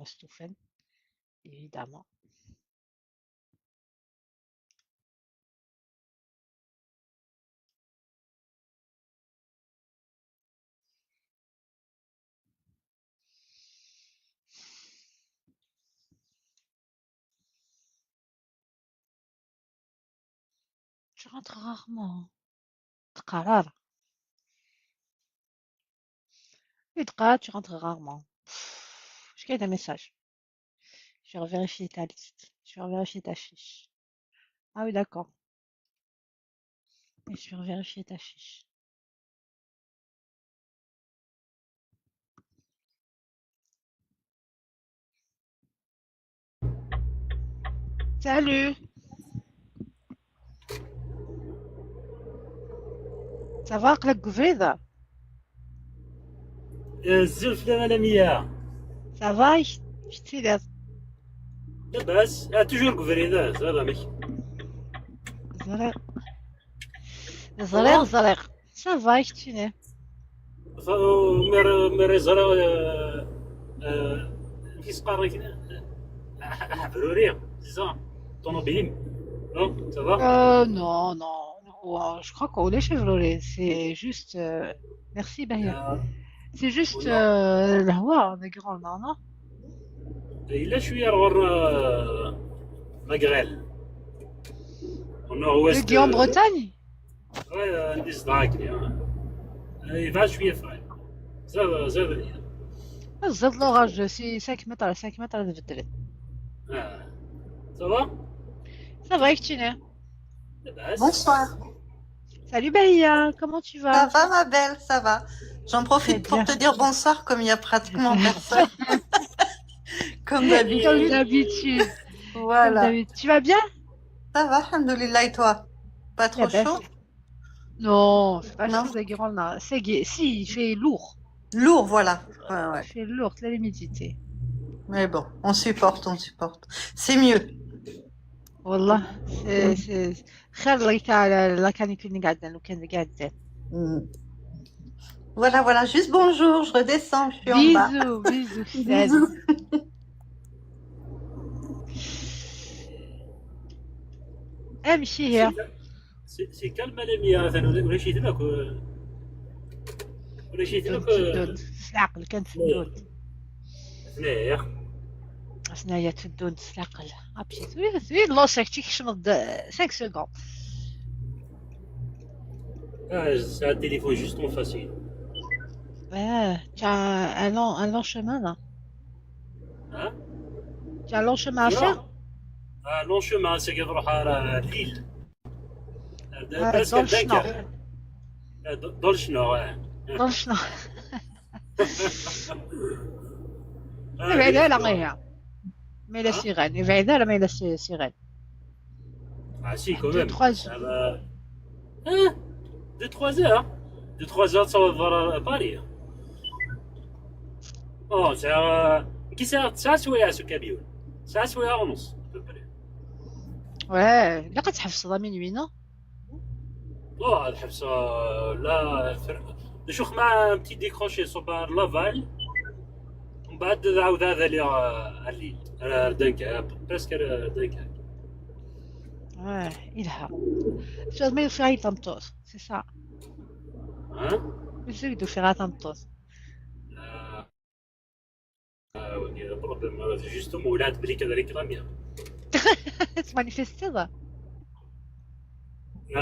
Stouffen, évidemment. Tu rentres rarement. Tqarrar. Oui, tu rentres rarement. Je gagne un message. Je vais vérifier ta liste. Je vais vérifier ta fiche. Ah oui, d'accord. Et je vais vérifier ta fiche. Salut! Ça va, Claude Gouveda? الزلف لا مياه. Ça va? Je suis là. لاباس توجور كفريدة هذا مش زرق زرق صافا. زرق. Ça va, je suis là. مر زرا كيس قاري بروري زا طوموبيل نو صافا. Non, non. Je crois qu'on est Chevrolet. C'est juste. Merci, Bahia. C'est juste ولا le roi, on est grand, non? إلا شوية غور ماغريل ونو Le ويست. Guy en Bretagne? عندي صداع كذا يفعل شوية فاي زاد زاد. زاد l'orage, c'est 5 mètres, 5 mètres de vitesse. صافا Ça va, Ectine? لاباس. Bonsoir. Salut, Bahia. Comment tu Ça vas? va, ma belle, ça va. J'en Très profite pour bien. te dire bonsoir comme il y a pratiquement personne, comme Comme d'habitude. d'habitude. Comme Voilà. d'habitude. Tu vas bien? Ça va, alhamdoulilah, et toi? Pas La trop baisse. chaud? Non, c'est pas Non? chaud, Guérande, là. C'est gai. Si, il fait lourd. Lourd, voilà. Ouais, Il ouais. fait lourd, là, l'humidité. Mais bon, on supporte, on supporte. C'est mieux. والله Mm. c'est خير لا كان يكون قاعدين لو كان قاعدين. Mm. Voilà, voilà. Juste bonjour, je redescends, je suis en bas. Bisous, bisous, salut. Bisous. امشي هي. سي كالما لا مياه مثلا ولا شي هناك ولا شي هناك تدون العقل كانت تدون. هنايا. هي تدون العقل. ابشي سوي لو سيكتي كيشنط 5 secondes. C'est un téléphone juste en facile. Ouais, tu as un long chemin là. Hein? Tu as un long chemin à faire. Un long chemin, c'est qu'il تروح على Lille. Dans برسك le chenard. دنكر. dans le Nord. Dans le chenard. بعيدة لا غير. Mais la sirène. بعيدة لا mais la sirène. Ah si, quand 2 même. 3 Ça va. Hein? 2-3 heures. 2-3 heures تصور باريس. Oh, كي ساعة سوايع سو كابيون. ساعة سوايع ونص. Ouais, لا كتحفظها minuit non. Oh, الحبسة لا نشوف مع بتي ديكروشي صوبار لافال ومن بعد عاود هذا اللي اللي دنكا برسك دنكا. Ouais, Ilha. Tu vas me faire un tantos, c'est ça. ها؟ J'essaie de faire un tantos. بروبليم جوستومون ولات بلي كذلك رامية. Se manifester là.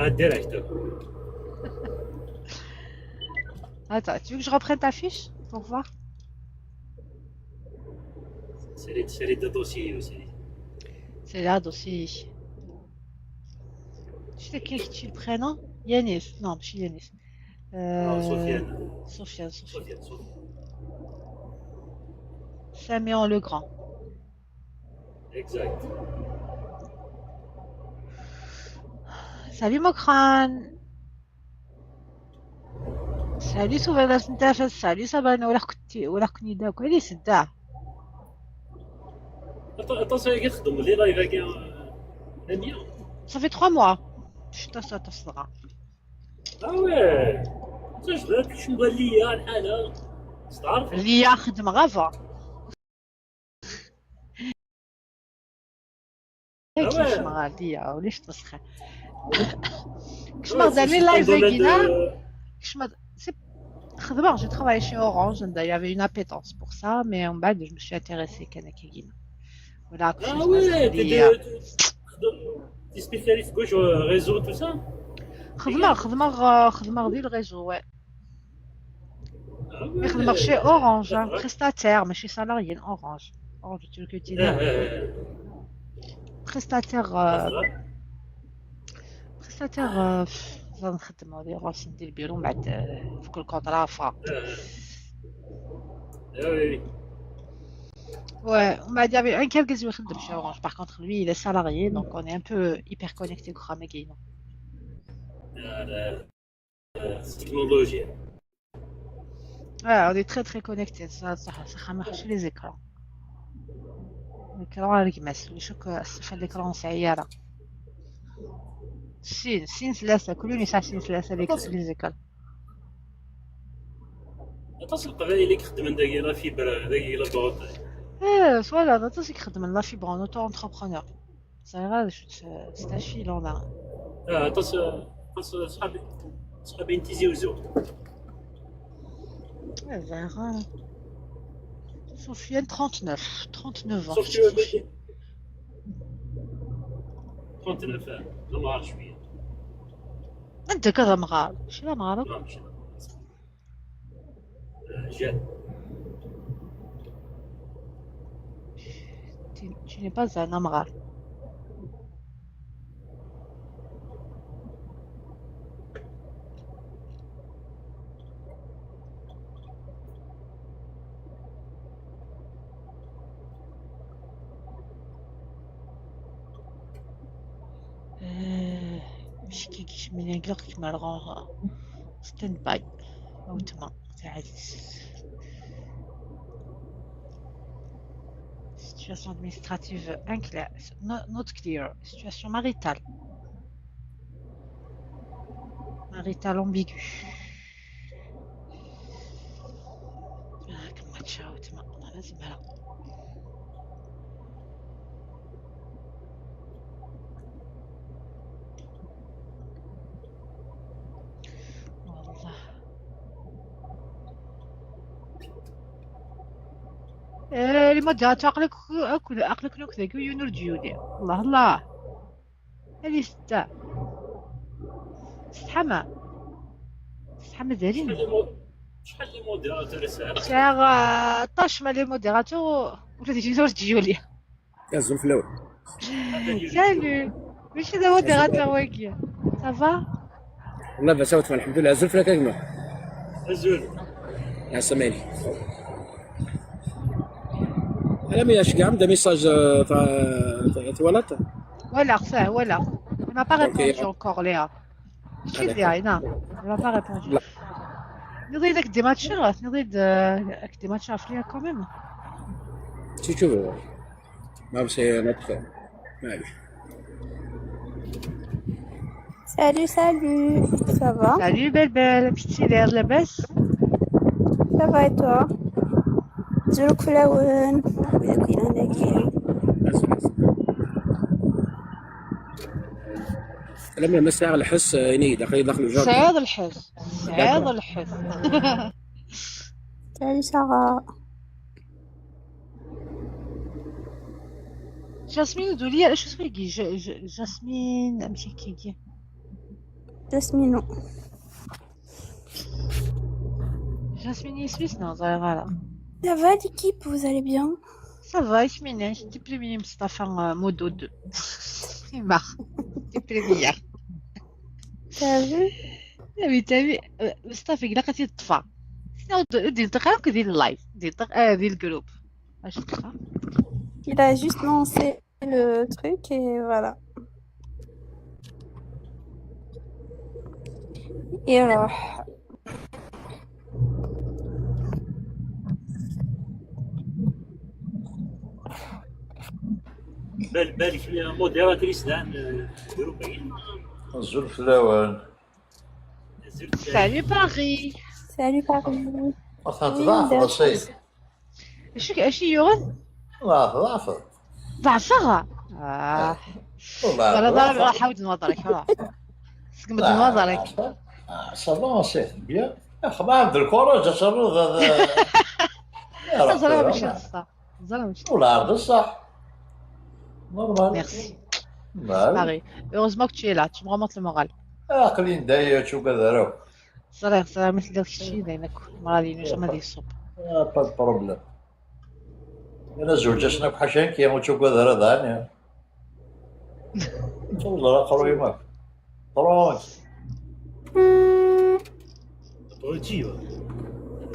ديريكت. Attends, tu veux que je reprenne ta fiche pour voir? سيري دو دوسي aussi. C'est là aussi. Tu sais qui le prénom? Yanis. Non, je suis Yanis. سفيان. Sofiane, Sofiane. سفيان. Saméon le Grand. Exact. Salut mon crâne. Salut Souvena Sintafes. Salut Sabana. ولا كنت داك ولا سدا. attention يخدم اللي لايف كاع لامية. Ça fait 3 mois. شتا تصدق. اه واه تجبد شنو قال لي الحالة تعرف. اللي ياخد مغافة. غالية وليش تمسخر Ouais, كشمر c'est داني c'est ton لايف domaine كينا de. كشمر سي خدمة j'ai travaillé chez Orange il y avait une appétence pour ça mais en بعد je me suis intéressée كان كينا ولا كلشي Ah متمسخر ouais, ليا t'es spécialiste gauche réseau, tout ça? خدمة Légal? خدمة خدمة ديال الريزو Ah mais خدمة chez ouais, Orange d'accord. prestataire ماشي salarié Orange Orange tu le que tu dis prestataire Ah, ça va. بريستاتير نخدمو لي روس ندير البيرو من بعد فوق الكونطرا Ah oui, oui. ouais on m'a dit avec un quelques jours يخدم chez Orange par contre lui il est salarié donc on est un peu hyper connecté كخا كاينه Ah, c'est technologie. ouais on est très très connecté ça ما حش لي زيكرا l'écran الكماس شوك الصفه l'écran سياره سين ثلاثه كلهم يسع سين ثلاثه Attends, لي زيكرا attends, القبائل اللي خدمن داكي لا فيبر داكي لا بروتاي. ايه فوالا هذا يخدم لا فيبر en auto entrepreneur ça ira c'est un filon là attends, صحابي انت زوزو. ouais vers Sofiane 39 ans Sauf que Sophie 39 لا ما عرف شويه. انت كذا مغال شي لا مغالك لا ماشي جاد. tu n'es pas un amral مش كيكيش من يقلق كما رغوها ستاند باي او تما تاع situation administrative unclair not clear situation maritale ambiguë كما تشاو تما لازم هلا والله لي موديراتور عقلك نوك ذاك يونر جيودي الله الله هذه ستة استحمى شحال دارين لي مو شحال لي موديراتور ساعه. شاغ طاش مع لي موديراتور ولا دي جينور جيولي يا الزنفلاوي سالو ماشي دا موديراتور واكي صافا والله بس اوت الحمد لله الزنفلا كلمه الزول. يا سمعني انا مي اش كاع دا ميساج توالات ولا فاه ولا il m'a pas دونك répondu encore Léa je suis Léa non il m'a pas répondu لا نريد لك دي ماتشات نريد دي ماتشات فيها quand même تشوفوا ما بصير نطفى معليش Salut, salut. Ça va? salut belle petite l'air لاباس Ça va et toi? زورك في الأول وياك يناديك. لما مساء الحس يعني داخل جاك سعيد الحس سعيد داكور الحس Salut Sarah. جاسمين دولية ايش اسمها كي جاسمين ماشي كي Jasmine. جاسمين يسميس نو ظاهرة Ça va l'équipe, vous allez bien? صافا يسميني تي بريمي مصطفى مودو دو يما تي بريميير T'as vu? نبي تابي مصطفى قلقة تطفى دي نتقرا ديال اللايف ديال الجروب اش تطفى Il a juste lancé le truc et voilà. يروح. بالك فيها موديراتريس تاع جروبين. الزلف الأول الزول سالي باغي Salut Paris. أصلا وين تضعف داك؟ بسيط اشي يورن ضعف ضعفها أي. والله فوالا ضربي لا راح عاود نوضرك راه سقمت لا نوضرك. صافا سي بيان ما عند الكوراج اشرد هذا يا زرا ربي ماشي الصح، زرا ماشي. ولا عرض الصح نورمال ميرسي، مال باغي. Heureusement que tu es là, tu me remontes le moral. عقلي ندايت وكذا راهو زرا مثل داك الشيء لأنك مرالي نجم هذه الصوب. با بروبليم انا زوجتنا بحشان كيموت وكذا راه داني والله قروي ماك طرونك روتي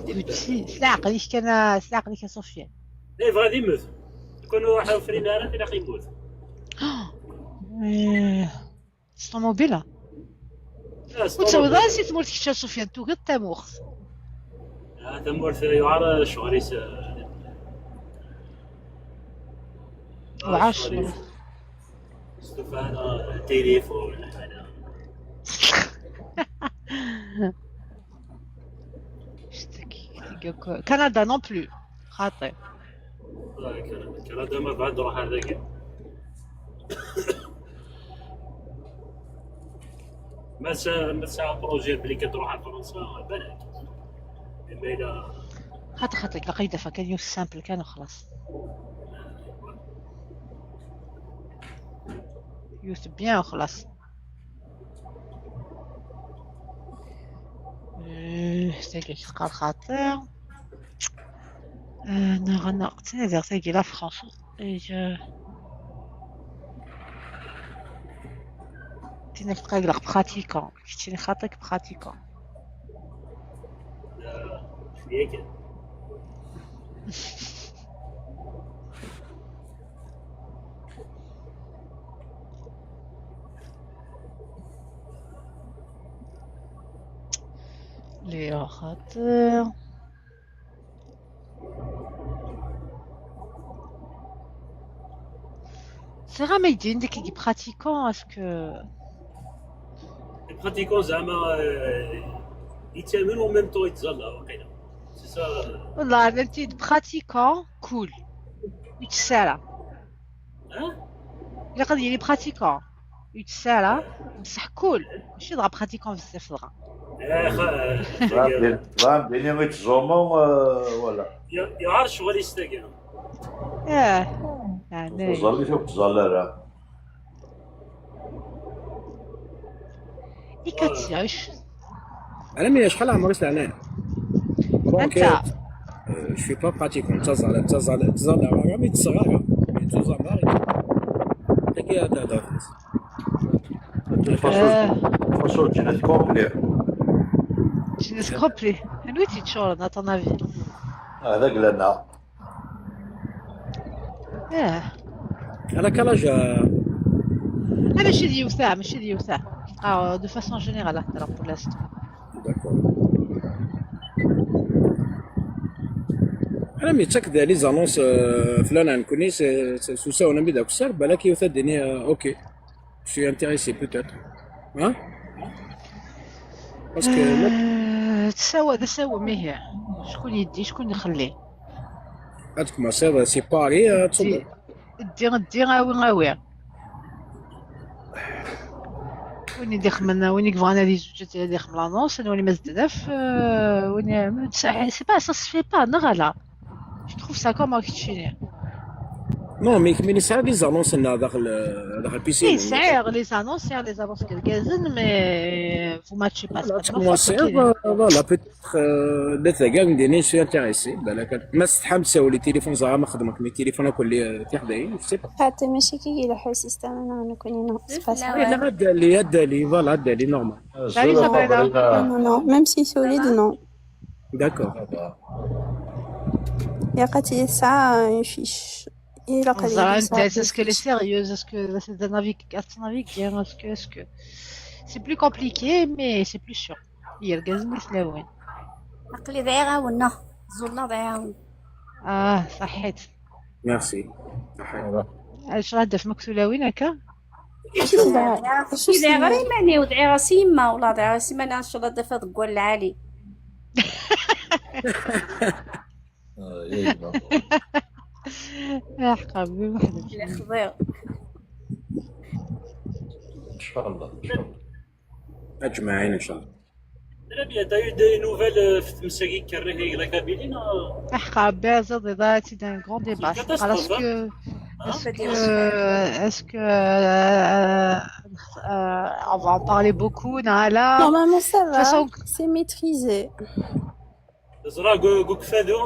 فهمتي سلاعقني كان سلاعقني كان سفيان. اي غادي يموت كون واحد فرينا راه فينا غيموت. الطوموبيله لا وتسوي راسي تموت كيشا سفيان تو قد تموخ. هذا مورث يعار شغريس وعاش ستفانا تليفون انا شتكي كندا نون بلو خاطر. كندا ما بعد روح هذاك ما ساعة بروجي بلي كتروح على فرنسا بالك اما الى خاطر لقيت دفا كان يوس سامبل كان وخلاص يوس بيان وخلاص. تاكي تلقى الخاطر انا غنقتني دير تاكي لا فرنسا تينك تقلق براتيكون كيتيني خاطرك براتيكون. شويه كان لي خاطر سي راه ما يدير عندك كي براتيكون اسكو براتيكون زعما يتامن وميم طو يتزلى واقيلا سي سا. والله فهمتي براتيكون كول يتسالى ها الا قد لي براتيكون يتسالى بصح كول ماشي دغا براتيكون بزاف دغا. فهمتني ما يتزومو ولا يعار شغل يستاكل يعني تظلي شوف تظلي راه كتعيش انا مي شحال عمري سنين انت je suis pas pratiquant تزال رامي تصغر تزال تكي هذا فاصول جينيت كومبلي جينيس كوبلي نوي تيتشور نا طون افي. هذاك لنا انا كلاج ماشي ديوثا ماشي ديوثا دو فاسون جينيرال هضر بور لاست. انا مي تاكد لي زانونس فلان نكوني سوسا وانا بداك السر بالك يوثا الدنيا اوكي شي انتريسي بوتيتر ها باسكو تساوى ميه شكون يدي شكون يخليه هادك ما سير سي باري تصبر دير غاوي وين داخل من وين يكفو اناليز جات داخل من لانونس وين ما زدف وين سي با سا سي با نغلا جو تروف سا كوم ماركتينغ. نو مي ساعه لي زانونس داخل البيسي اي سعر لي زانونس كالكازن مي فو ماتشي باس moi سير فوالا بيتر داتا كاع نديني سي انتريسي بالك ما استحمل تساوي لي تليفون زعما ما خدمك مي تليفون كل في حدايا سي با خاطر ماشي كي يلوحو السيستم انا كوني ناقص باسا لا دالي فوالا دالي نورمال نو ميم سي سوليد نو داكور يا قاتي ساعة يفيش إلا قليل est-ce qu'elle est sérieuse? Est-ce que c'est un avis bien? Est-ce que c'est plus compliqué mais c'est plus sûr. هي الجزم سلاوين. عقلي ضيعة ونا زولا ضيعة. صحيت. ميرسي. علاش راه داف مكسولاوين هكا؟ شي ضيعة غير معني ودعي راسي يما ولا ضيعة راسي ما نعرفش ولا دافا تقول العالي. حقا بوحدك. لا خضير. شاء الله ان شاء الله. اجمعين ان شاء الله. Très bien, t'as eu des nouvelles في تمساكي كرهي لا كابيلين Rabia, c'est un grand C'est débat. une catastrophe, Est-ce hein. que, on va en parler beaucoup, Nala. Normalement, ça De toute va. façon, C'est maîtrisé. زرا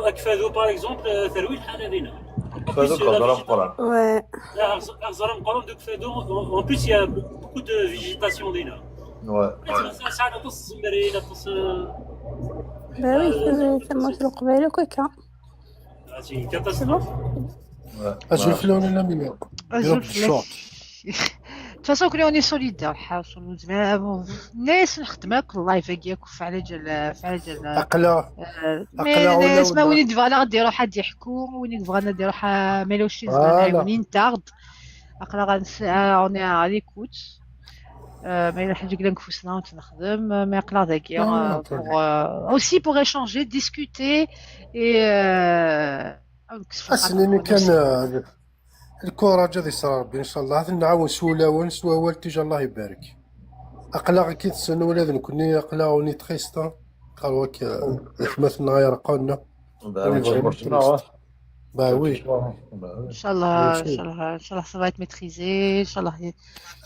كفادو باغ اكزومبل ثروي الحال هذينا هذوك هضره في القران. Ouais. زرا نقولوا دوك فادو اون بليس يا بوكو دو فيجيتاسيون لينا ساعات تص مرينا تص Bah oui, ثم في القبائل وكيكا. سي C'est bon. كاتاستروف. أزول ولا مين أزول de toute façon, on est solidaires. الناس نخدمك اللايف هكاك وفعلا جال أقلا مي ولا الناس ما ولا. وين دفالا غديروا حد يحكوا وين بغانا نديروا ميلوش فوالا. زمان وين تارد اقلا اوني على ليكوت ما الا حاجه كلا نفوسنا ونخدم ما اقلا داكيا اوسي بور échanger discuter et أسنين كان الكورة جا يصرى ربي إن شاء الله هذا نعاون سولا ونسوا والدي الله يبارك أقلا كي تسنى ولاد نكوني أقلا وني تخيستا قالوا هاك حماتنا يرقانا bah oui Inch'Allah, ça va être maîtrisé. Inch'Allah,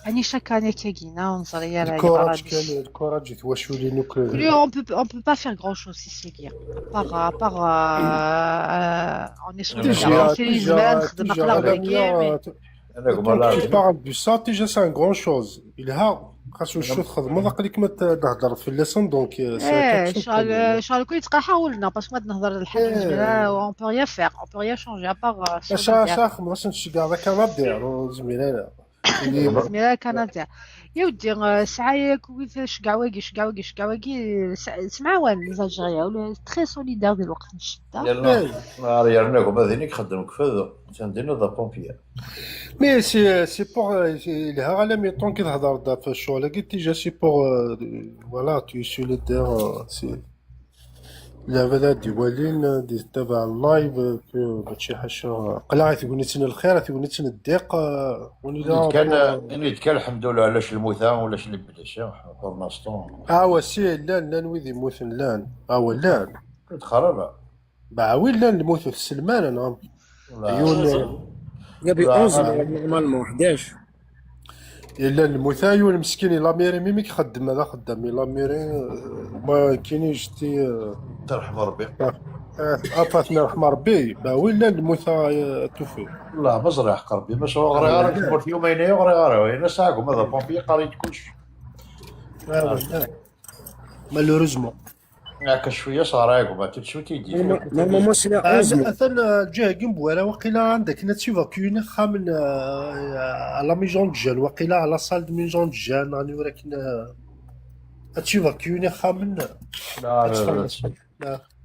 يعني chaque année كيجينا ونصري على الكورة كان الكورة جيت واش ولي نوك on peut pas faire grand chose ici guerre par on est sur déjà c'est les زمان نخدم اقلا déjà انا tu parles du ça déjà c'est un grand chose إلها خاصو شو تخدمو ذاك اللي كما تهضر في اللسان دونك ان شاء الله كل يتلقى حاولنا باسكو ما نهضر الحاجه زوينه اون بو ريان فير اون بو ريان شونجي ابار شاخ باش نمشي كاع ذاك كنادير زميلة زميلة كندا يا ودي ساعه كويت شكاواكي سمع وين ليزالجيريا ولا تري سوليدار ديال الوقت الشده يلا ريالناكم هذيني خدمك فهذا تنديروا ذا بومبيير مي سي بور إلها على مي طون كي تهضر دا في الشغل قلت ديجا سي بور فوالا تو سوليدار سي اللعبة ديوالين دي تابع اللايف ماشي حاجة قلعة تقولني تسنى الخير تقولني تسنى الضيق وني كان الحمد لله علاش الموثان ولاش اللي بداش بور ناستون وسي لان ويدي يموتن لان لان خرابه وين لان الموت في السلمان انا عيون يبي 11 نورمالمون 11 الا المثاي والمسكين لاميري ميمي كيخدم هذا خدام لاميري ما كاينيش تي ترحم ربي عطاتنا رحم ربي ولا المثا توفي لا مزرعة حق ربي باش هو غير كبر في يومين غير انا ساعكم هذا بومبي قريت كلشي مالوريزمون هاكا شويه صرايكم ما تشوف تيدي نورمالمون سي 11 اثن جا كيمبوالا وقيلا عندك نتيفاكيون خامن على ميجون جان وقيلا على صال دو ميجون جان راني ولكن تيفاكيون خامن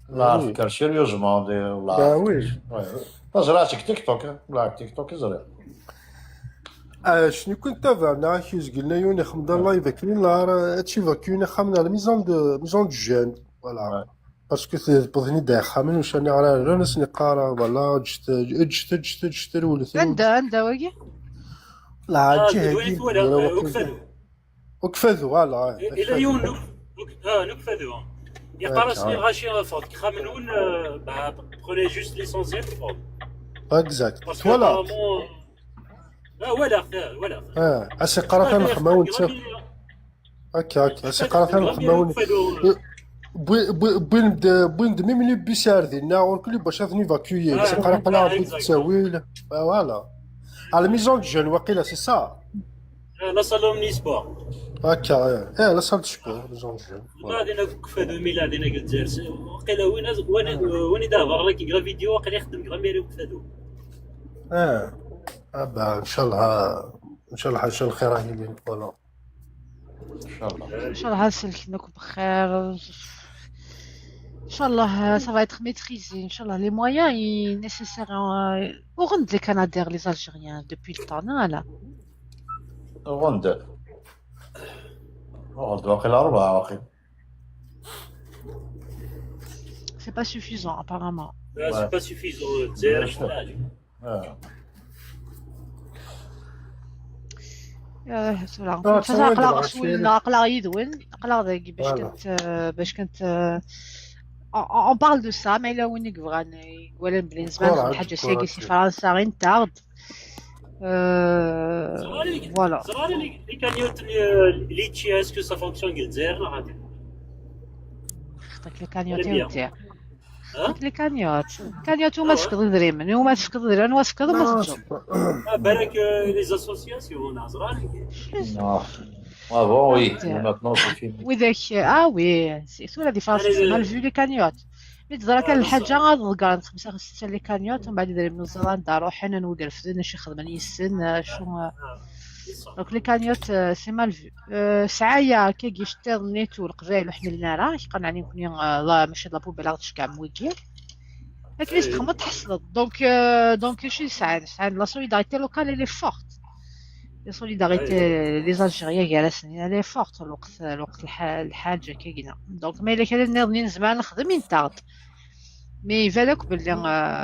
لا فكر سيريوزمون دي والله وي زرعتك تيك توك لا تيك توك زرع شنو كنت تابعنا كيز قلنا يوني خمدا لايف كاين لا تيفاكيون خامن على ميزون دو جان فوالا باسكو بغيني دا خامن واش راني على ناس نقرا فوالا جت ولث عندها واقي لا جهه وكفاذو فوالا الى يوم نكفذو يقرا غاشي فوت خامنون بروني جوست ليسونسيال فوت اكزاكت فوالا ولا اسي قرا نخماون هكا اسي قرا نخماون بوين دمي ملي بيسار ديالنا ونكلي باش اثني فاكيي اسي قرا قلا بيت تساويل فوالا على ميزون جون واقيلا سي سا لا صالون ني سبور هكا لا صال شكون ميزون جون غادي كفادو ميلاد هنا كتجالس وقيلا وين دابا راه كيقرا فيديو وقيلا يخدم غاميري وكفادو ان شاء الله حاجه الخير راهي فوالا ان ان شاء الله سلكناكم بخير ان شاء الله ça va être maîtrisé ان شاء الله les moyens nécessaires au rendre les Canadiens les Algériens depuis le temps là غند واقيلا 4 واقيلا c'est pas suffisant apparemment c'est pas suffisant سولا اه كنت اقلا تصور سولنا شي اقلا يدوين اقلا داكي فوالا باش كنت on parle de ça ما الا وينك بغا ولا بلي زمان نخدم كورة حاجه كورة سيكي سي فرنسا غير نتاغد فوالا زراري لي كانيوت اللي تشي اسكو سا فونكسيون كيلزير لا غادي خطيك لي كانيوت ولا يا بيان ودي ها خطيك لي كانيوت هما اه تفقد دريمن هما تفقد دريمن هما تفقد ما لا تجاوب بالك لي زاسوسياسيون زراري Non. Ah bon, يا oui, mais ودي maintenant c'est fini. وذاك وي سيتو لا ديفيرونس سي مال فيو انا لي كانيوت مي تزرا كان الحاجه بصح غادغار خمسه خمسه لي كانيوت ومن بعد يدير من الزران دارو حنا نوقف فدنا شي خدمه يسن شو بصح دونك لي كانيوت سي مال فيو ساعه كي شتير نيتو القبائل وحملنا راه كان يعني كوني لا ماشي لا بوبيلا غتشكع موكي لكن تخمم تحصلت دونك شي ساعد لا سوليداريتي لوكال اللي فورت لا سوليداريتي لي زالجيريان جالسين اللي فورت الوقت الحاجه كي قلنا دونك ما الا كان ناضنين زمان نخدم ينتاغد مي بالك بلي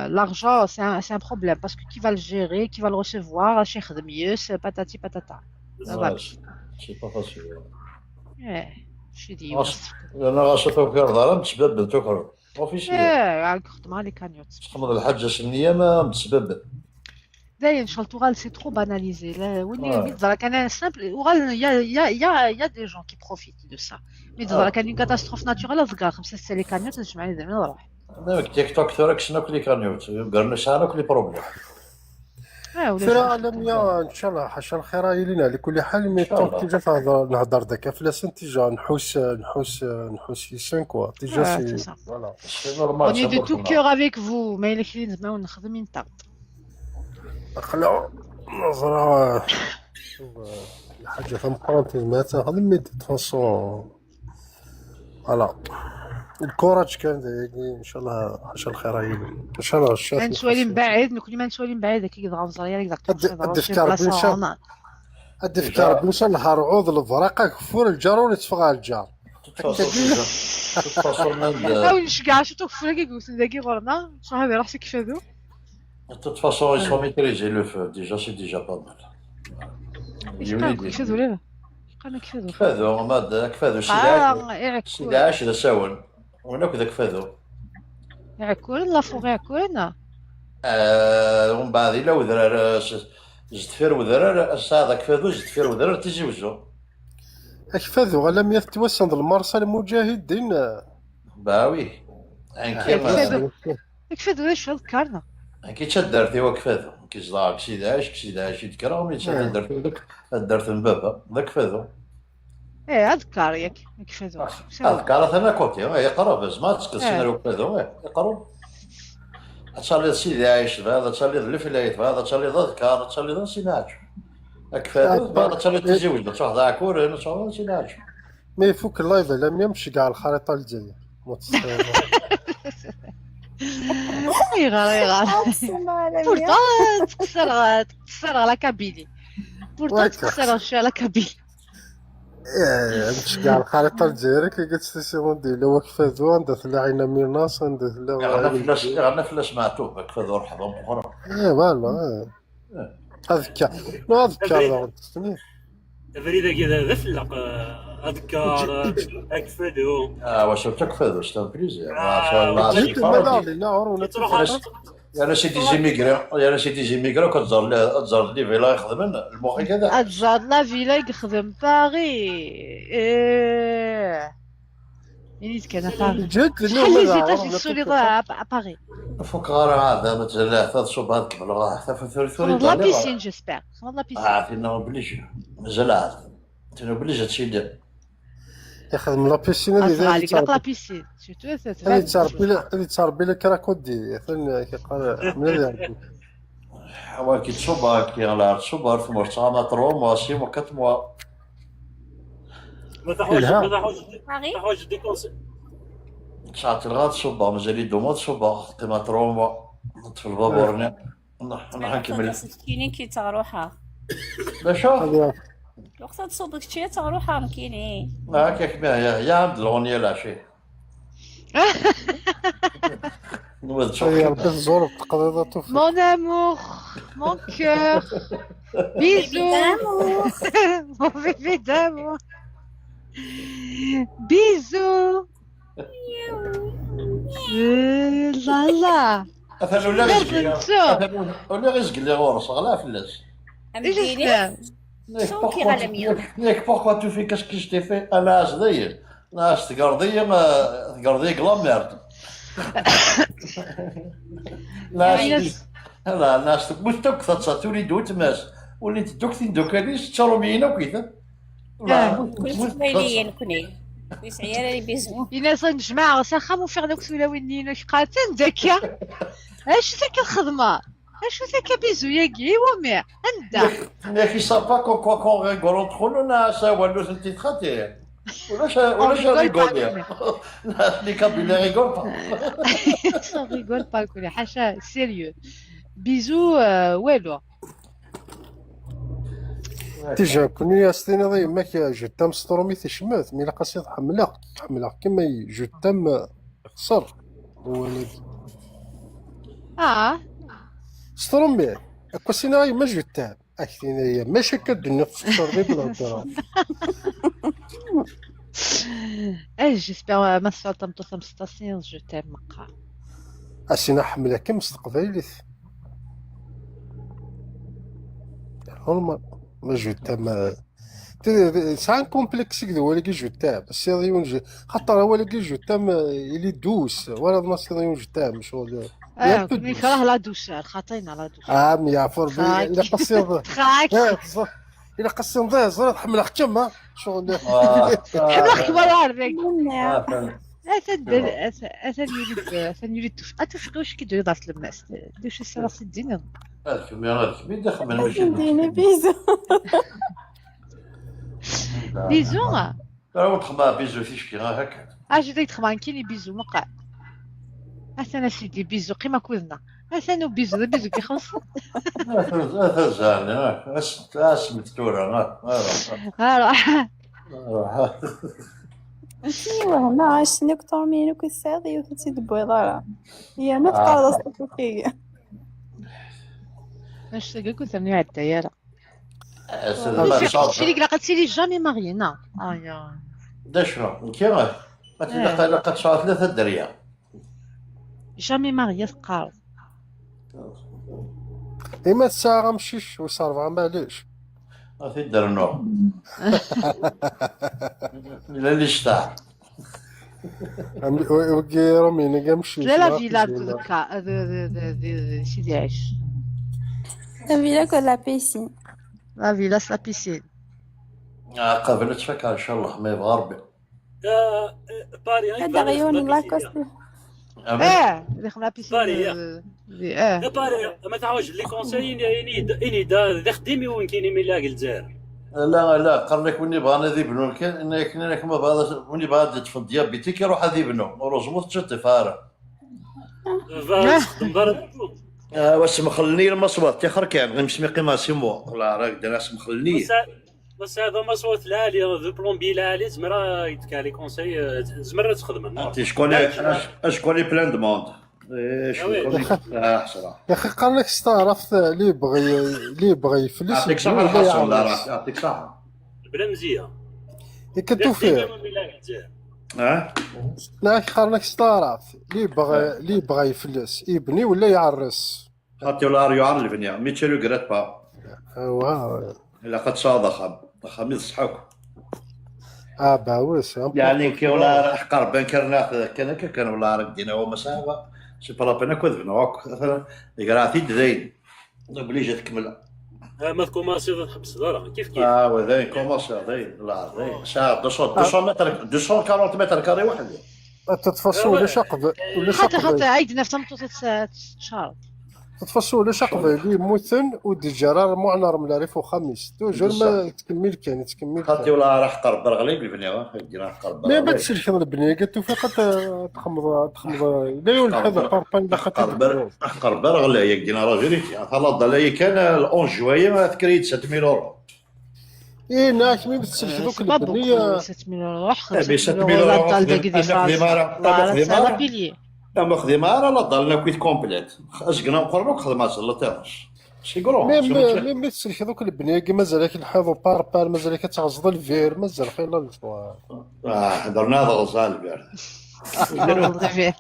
l'argent c'est un problème parce que qui va le gérer qui va le recevoir اش يخدم يس باتاتي باتاتا ما Ouais, بالكش c'est pas facile. شي ديما أنا غاشوفك كردارة متسبب تكرر. ما فيش راك خدمه لي كانيوت تخمض الحاجة سنية ما متسبب. داير شغل سي ترو باناليزي لا وين ميت زرا كان سامبل وغال يا دي جون كي بروفيت دو سا ميت زرا كان اون كاتاستروف ناتورال زكا خمسه سته لي كانيوت نجمع لي زعما نروح أنا تيك توك ثورك شنو كلي كانيوت قرنا شحال كلي بروبليم. ولا في شي العالم يا ان شاء الله حاشا الخير يلينا على كل حال مي إن شاء طونك الله. تيجا نهضر داك فلاسن تيجا نحوس يسان كوا تيجا سي سي سا فوالا سي on نورمال est de تمر tout كنا. cœur avec vous ما الا كاين زعما نخدم ينتاغد خلا نظرة الحاجة فهم بارونتيز ما تنخدم مي دو فاسون فوالا الكوراج كان دايرني ان شاء الله حاشا الخير يلينا ان شاء الله الشاف نسوالي من بعيد كل ما نسوالي من بعيد كي يضغط زريا يقدر قد شي فكر بلاصه بن شاء هنا قد فكر بن شاء الله رعوض الفرقة كفور الجارون يتفقع الجار تتصل من او نشكع شفتو فولا كي قلت داكي غورنا شنو هذا راه كيف هادو De toute façon, ils sont maîtrisés le feu. Déjà, c'est déjà pas mal. كيف هادو لا قالنا كيف هادو كفاذو ما كفاذو سيداعش يعكون سيداعش ذا ساون هناك ذا كفاذو. يعكون لا فوق يعكون ومن بعد إلا وذرار زدفير وذرار الساعة كفاذو زدفير وذرار تزوجو. أكفاذو غالا مية توسن المرسل المجاهدين باوي. كفاذو كفاذو واش ذكرنا كي تشدرتي وكفاذو كي صداع سيداعش يذكر ومن تشدرتي ذاك درت من بابا ذاك كفاذو. اذكر ياك كفاذو أذكر أنا كوتي يقرا بس ما تسكسنا وكفاذو يقرا. تصلي سيدي عايش هذا تصلي الفلايت هذا تصلي ذكر تصلي ذا سيناج كفاذو هذا تصلي تزوج تروح ذا كور هنا تصلي سيناج. ما يفوك اللايف على من يمشي كاع الخريطة الجاية يغار أقسم على مية بورتون تكسر على كابيني بورتون تكسر شي على كابيني يمشي كاع الخريطة الجاية كي قلت ستيسيون ديالو هو كفاذو عندها ثلاعينا ميناس عندها غنى فلاش معتوه كفاذو رحبا بخرا. فوالا أذكر لا أذكر فريدة كذا ذا فلق أذكار أكفدو واش تكفاذو ستان بليزير ما شاء الله جيت المداري نعور تروح يا سيدي جيميغرا يا سيدي جيميغرا كتزار لي فيلا يخدمن المخي كذا اتزاد لا فيلا يخدم باغي نيت كان باغي جيت شحال لي زيتاج يسولي باغي فوق غير هذا مثلا هذا صوب هذاك بلا حتى في ثوري لا بيسين جيسبر لا بيسين عارفين بليش مازال عاد تنو بليش هادشي دير يخدم لا بيسين اللي لا بيسين سيرتو اللي تشربي لك راكودي ثاني كيقال من اللي حوا كي تصوب كي على تصوب في مرتا ما ترو ماشي ما كتموا ما تحوج دي كونسي ساعات الغاد تصوب مازال يدوما تصوب كما ترو في البابور نكمل كاينين كيتغروحها باش وقت تصوبك شي تغروحها مكينين هكاك يا عبد الغنية العشي نود هي شوف ربي تزور بتقضي توفيق. Mon amour, mon cœur, bisous, mon bébé d'amour, bisous. لا لا مثلا ولا رزق لازم تشوف مثلا ولا رزق اللي غورس غلا فلاس. أمديني شو كي غالا ميو ياك بوركوا تو في كاش كي جتي في انا صديق ناس تقرضيه قلا ميرد. ناس لا ناس تموت كثر تولي تماس وليت دوكتين دوكاليس تشارومينا وكذا. كل سميليين كوني بيس عيالي بيزمو الناس نجمع ساخا مو فيغ نوكس ولا وينين قاتن داكيا اش ذاك الخدمه اش ذاك بيزو ياكي ومي عندها ياك يصافا كون ريغول تخونو ناس والو سنتي تخاتي ولا ريغول ناس اللي كابيلا ريغول با سون ريغول با كولي حاشا سيريو بيزو والو تيجا كوني استينا ضي ماك جتام سترومي تشمات مي لاقا سي حملها كيما جتام خسر ولد سترومي اكو سيناريو ما جتام اكثينا هي ماشي كدنيا تخسر غير بالهضره. جيسبر ما سالتم توصل ستاسيون جو تيم مقا اسينا حملها كم مستقبليت هولما ما جتام سان كومبلكس كذا ولا كي جتام السيريون خاطر هو اللي جتام اللي دوس ولا ما سيريون جتام شغل نكره لا دوشر خاطينا لا دوشر مي عفور الا قصير تخاك الا قصير ضي زرت حمل ختم شغل حملك ولا عرفك أثن يريد أتوفق وش كي دوي ضرت الماس دوش السلاس الدين مي دخل من وجه ديني بيزو بيزو راهو تخبا بيزو فيش كي هكا اجي ديك تخمان كيني بيزو مقع أثنا سيدي بيزو قيمة كوزنا أثنا بيزو بيزو كي خلص هذا زاني اسمت تورا راح ايوا ما شنو طومينو كيساعدي وتي دبويضه هي ما تقاضى صفوكيه باش تلقى كنت مني على الدايره صافي شريك لا قتلي جامي مارينا يا دا شنو كيما لقات شهر 3 دريا جامي ماريا قال إما الساعة مشيش وصار معليش في درنو لا اللي شتاع وكي رامينا كاع مشيش لا لا فيلا كا سيدي عيش فيلا كولا بيسين لا فيلا لا بيسين قابلت فكها ان شاء الله ما يبغى ربي باري هذا غيون لاكوست اللي خمنا بيسين باري ما تعوج لي كونساي اني دا خدمي وين كايني ميلا الجزائر لا قال لك وني بغا ذي بنو كان ما بغا وني بغا تفض ديابيتي كيروح ذي بنو ورزموت تشتي فارغ فخدم برد واش مخلني المصوات تاخر كان غنمشي قيمه سيمو والله راك ناس مخلني بس هذا مصوت العالي ذو بلومبي العالي زمرا يتكالي كونساي زمرا تخدم انت شكون بلان دوموند يا اخي قال لك استعرفت اللي بغى يفلس يعطيك صحه يعطيك صحه بلا مزيه كنتو فيه لا قال لك استعرف اللي بغى يفلس يبني ولا يعرس خاطي ولا يعرف البنيه ميتشلو غرات با واه الا قد صادخ خميس صحوك باوس يعني كي ولا راح قربان كرنا كان ولا راك دينا هو مسافه سي با لابينا كذبنا مثلا قراتي داين بليجا تكمل ما كوماسي تحبس دارا كيف وذاين كوماسي داين لا داين ساعه 200 متر 240 متر كاري واحد تتفصل ولا شقب ولا حتى عيدنا في تمطوط شهر تتفصل ولا شقب اللي مثن ودجار معنر ملاريف وخميس توجور ما تكمل كان تكمل خاطي ولا راح قرب برغليب البنيه يدينا قرب ما باتش الحين البنيه قلت فقط تخمض لا يول هذا باربان دخلت قرب برغلي يدينا راجل خلاص لا كان 11 جويه تكريت 7000 €. ناك مي بتسلك دوك البنيه 7000 €. 7000 €. لا ما خدمة راه لا ضلنا كويت كومبليت أشقنا وقربوك خدمات لا تيرش شي قرون شي مشكل. ميم تسلك هذوك البنياكي مازال كنحيضو بار مازال كتغزض الفير مازال خير لا الفوار. درنا هذا غزال البارح. غلط الفير.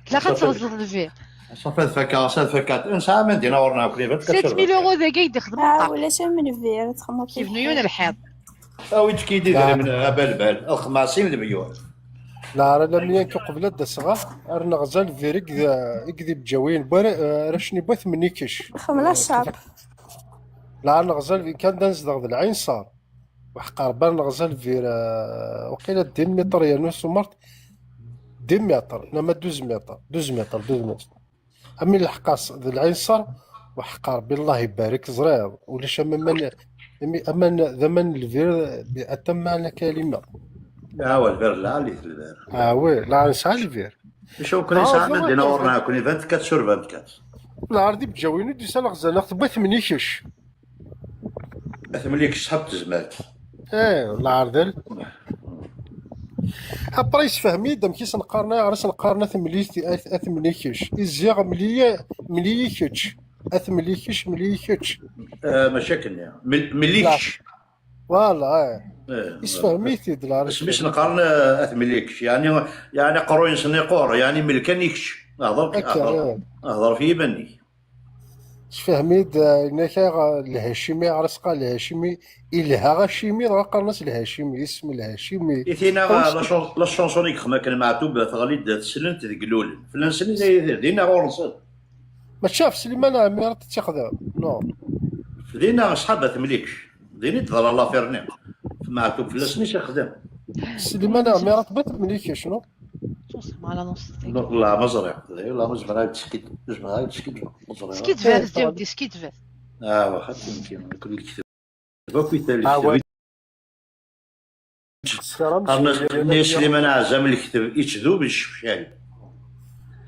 تلاقى تغزل الفير. صافي هاد فكات انسان من دينا ورنا كليفات 7000 يورو ذاك يخدم الطاق ولا من فير تخمط كيف نيون الحيط. ويت كيدير من بال الخماسين المليون. لا راه لميان قبل دا صغار رنا غزال فيريك يكذب بجاوين راشني بث مني كش خملا الشعب. لا رنا غزال كان دنز دغ العين صار وحقار بان غزال فير وقيله 2 متر يا نص مرت 2 متر انما 12 متر امي الحقاص ذا العين صار وحقار بالله يبارك زريض ولا شمم اما زمن الفير اتم معنى كلمه. هو الفير لا اللي في الفير. وي لا نسعى الفير. شو كنا ساعة من دينا ورنا كوني 24 sur 24. لا عردي بجاوينو دي سنة غزال ناخذ بث مني كش. مليك شحال تزمات. لا عردل. ابريس فهمي دام كيس نقارنا غرس نقارنا ثملي كش. إزيغ ملي كش. ثملي كش. مشاكل يعني مليكش. فوالا اسفهميتي دلار باش نقارن اثمليكش يعني قروين سنيقور يعني ملكانيكش اهضر في بني اسفهميت انك الهاشمي عرسقا الهاشمي الها غاشيمي راه قرنس الهاشمي اسم الهاشمي اثينا لا شونسونيك خما كان معتوب تغليد تسلنت ذقلول فلانسني دينا غورنصد ما تشاف سليمان عمير تتخذ نو دينا شحال اثمليكش ديني تظل الله فيرني معتوب فلاسني خدام سليمان عمير تبت مليك شنو على نص لا مزرعة لا مزرعة تسكيت سكيت فاز ديودي سكيت فاز واخا يمكن كل كتاب باكو يتالي قرن سليمان عزام الكتاب يتذوب الشفشاي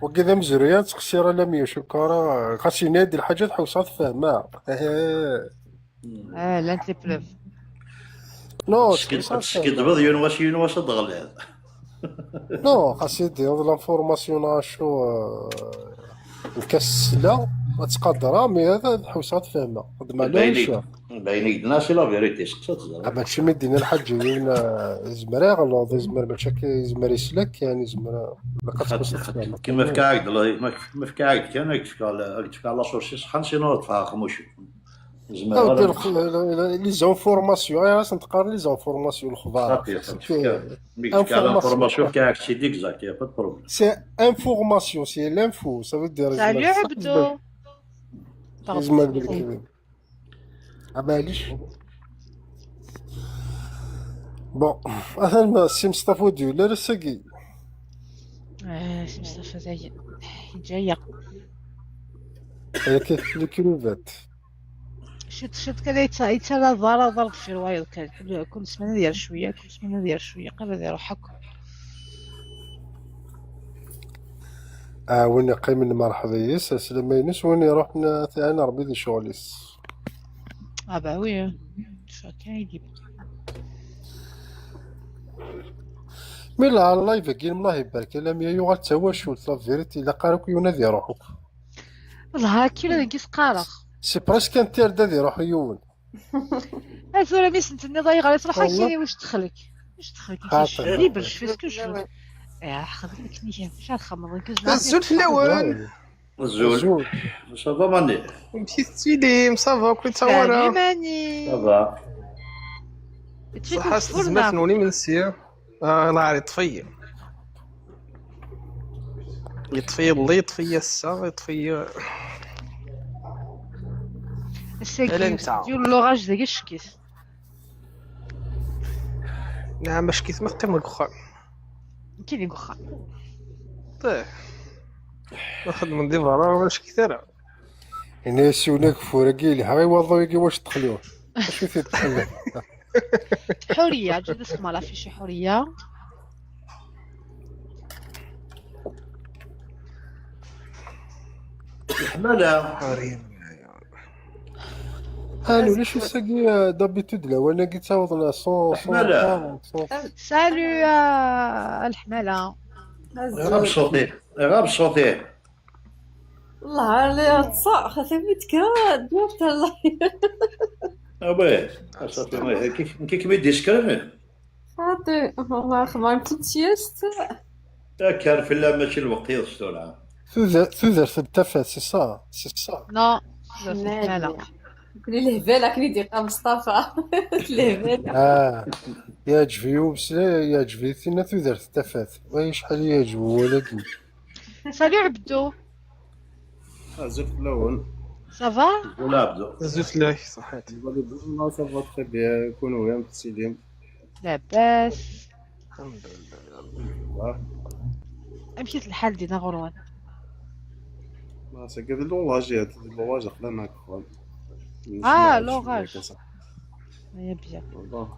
وكذا مزريان تقصير لم شكرا خاص ينادي الحاجات حوصات فهمها لا انت بلوف نو سكيت بض واش ضغل هذا نو خاص يدير لافورماسيون شو الكسله ما تقدرها مي هذا الحوسات فهمها خدمه لا باينيك الناس لا فيريتي سقسات ماشي مدينا الحاجين زمرا غلو زمر ماشي زمر يسلك يعني زمر كيما في كاعد الله ما في كاعد كان يكفيك على سورسيس خمسينات فاخموش لي زونفورماسيون راس نتقارن لي زونفورماسيون الخضار انفورماسيون كاع سي ديكزاكت يا با بروبليم سي انفورماسيون سي لانفو سا فو سالو عبدو زعما بالكلمه معليش بون انا سي مصطفى ديولا رساكي سي مصطفى جايه هي كيف الكروفات شت كذا يتسالى ضرب في رواية كل سمانة ديال شوية قبل ديالو حكم وين قيم مرحبا يس سلام ينس وين رحنا ثاني ربي ذي شغليس باوي شو كان يجيب مين على اللايف كاين الله يبارك لم يغال تواش ولا فيريتي لا قالك ينادي روحك والله كي ولا نقيس قالخ سي براسك انتر دادي روح يون هذا ميس انت ضايع على صراحه كاين واش دخلك ليبر فيسكو شو خذلك نيجي واش نخمر الزول في الاول الزول صافا ماني مشيت تيليم صافا كنت تصور ماني صافا صح استزمت نوني من السير نهار يطفي اللي يطفي السا يطفي ديال لوغاج داك الشكيس نعم باش كيف ما قيم الكخان كاين كخان طيب ناخذ من دي فرا واش كثيره هنا سوناك فورقي هاي وضوي واش تدخلوا واش في تدخل حوريه جد اسمها لا فيشي حوريه حماله حوريه الو ليش ساقي دابيتود لا وانا قلت تعوضنا 100 حماله سالو الحماله غاب صوتي غاب صوتي. الله عليها تصاع خاطرك دوبت الله. وي صافي كيف بيدي سكرمه خاطر والله خبار تتشيست. كان في الله ماشي الوقت يصدو العام. تودرت التفات سي صا سي صا. نو لا لا. كلي الهبالة كلي ديقا مصطفى. الهبالة. يعجبي بسلا يعجبي ثنا تودرت التفات وي شحال يعجبو ولكن. سالو عبدو. زفت الاول سافا. ولا عبدو زفت له صحيت. الله صافا تخي بيان كونوا ويا متسيدين. لاباس. الحمد لله. مشيت الحال دينا غروان. ما سكت اللوراج هاد اللوراج خلانا كخوان. لوراج. يا بيان. والله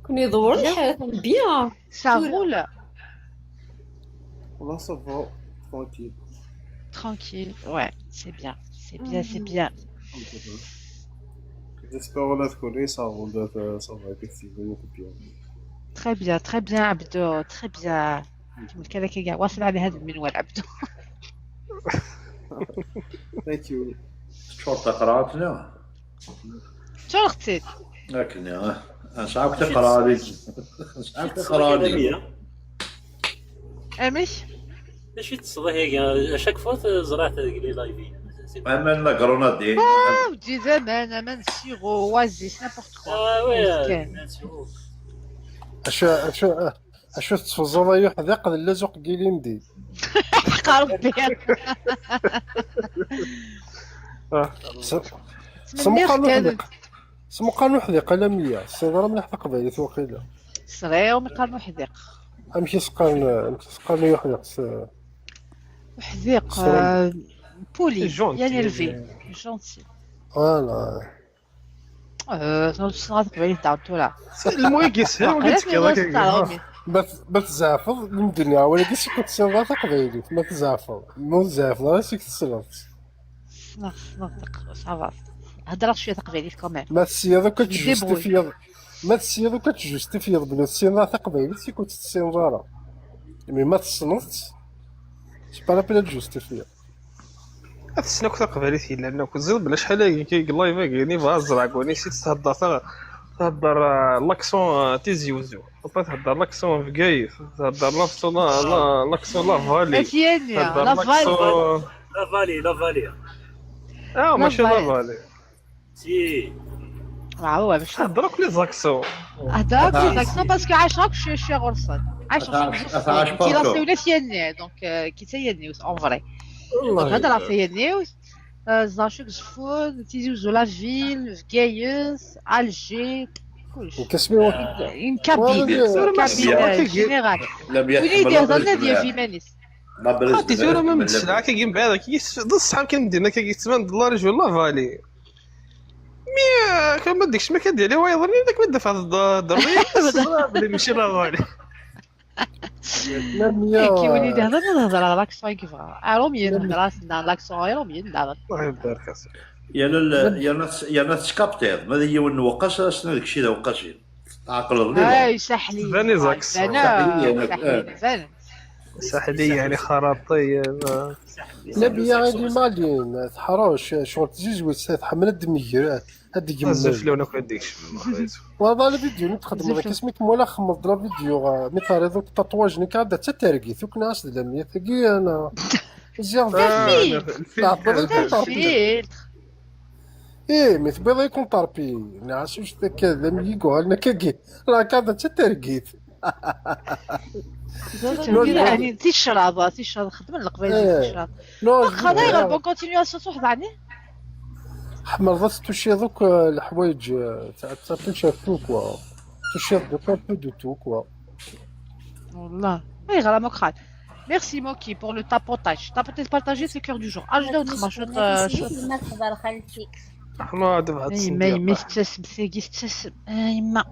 كون يدور الحياة بيان. ساغول. والله صافا ترونكيل. Tranquille, ouais, c'est bien, c'est bien, c'est bien. J'espère لا تكوني صافا صافا كتسيبني بيان. Très bien, عبدو, très bien. كذا كي واصل على هذا المنوال عبدو. ثانك يو. شرطة قراتنا شو اختي؟ لكن انا صعب تقرا لي صعب تقرا لي امش ماشي تصدق هيك اشاك فوت زرعت لي لايفي. اما لا دي ودي زمان ما نسيغو وازيس نابورت كوا. وي اشو تفزر ايو حذاق اللزق كيلين دي. حق ربي. سمو قانون حذيقه لا 100 الصدره مليح تقبيلي توقيله صغير ومقارنو حذيق. امشي سقان يحذق حذيق بولي يعني الفي جونتي. فوالا صنعت قبيلي تعبتو لا. المهم كيسهل وليت كذا ما تزعفض من الدنيا ولكن شي كنت صغير تقبيلي ما تزعفض مو زعفض راسك تصلت نطق صافا هضر شويه تقبيلي كمان. ما السياده كتجوستيفيض ما السياده كتجوستيفيض بلو السينما تقبيلي سي كنت السينما مي ما تصنت سي با لا بلا جوستيفيض. السنة كنت قبالي لأنه كنت زيد بلا شحال كي لايف كيني فازرع كوني سيت تهضر لاكسون تيزيوزو تهضر لاكسون في كايف تهضر لاكسون لا فالي تهضر لا فالي ماشي لا فالي سي هو باش تهضر كل زاكسون هضر كل زاكسون باسكو عايشك شويه غرصن عايشك كي لا سي ولا سيني دونك كي سيني اون فري هضر سيني زاشوك زفون تيزيوزو لا فيل في كايس الجي كلشي وكسبي ان كابين جينيرال ولي يهضر ديال فيمانيس عرفتي زوره ما متسلعه كيجي بعدا ضد الصحاب كندير $8 ولا فالي مي كان ما ديكش ما كدير لي وايض داك ما دافع الضربيه بلي ماشي لا فالي كي وليدي هضر نهضر على لاكسون كيفاه ارومين نهضر لاكسون ارومين نهضر الله يبارك فيك يا ناس كابتير ماذا هي ونوقش شنو داكشي اللي وقش عقل لي سحلي فاني زاكس ساحلي يعني خراطي لا بيا غادي مالين تحروش شغل تزيزويت تحمل الدمير هاديك بزاف لو انا كنديكش والله الفيديو نتخدم لك اسمك مولا خمض لا فيديو مثال دوك التطواج نك عاد حتى ترقيت وكناس لمية ثقي انا زيان ايه مثل بيضا يكون طربي نعس واش ذاك لمي قال لنا كاكي راه كاد حتى ترقيت يعني تيشرب خدم القبيله تيشرب خضيره بون كونتينياسيون صح عني حمر ضات توشي دوك الحوايج تاع تنشافو كوا توشي دوك ان بو دو تو كوا والله اي غير ما خال ميرسي موكي بور لو تابوتاج بارطاجي سي كور دو جور اجدا وتخما شوط ما تخبر خالتي ما دابا ما يمستسم سيغيستسم يما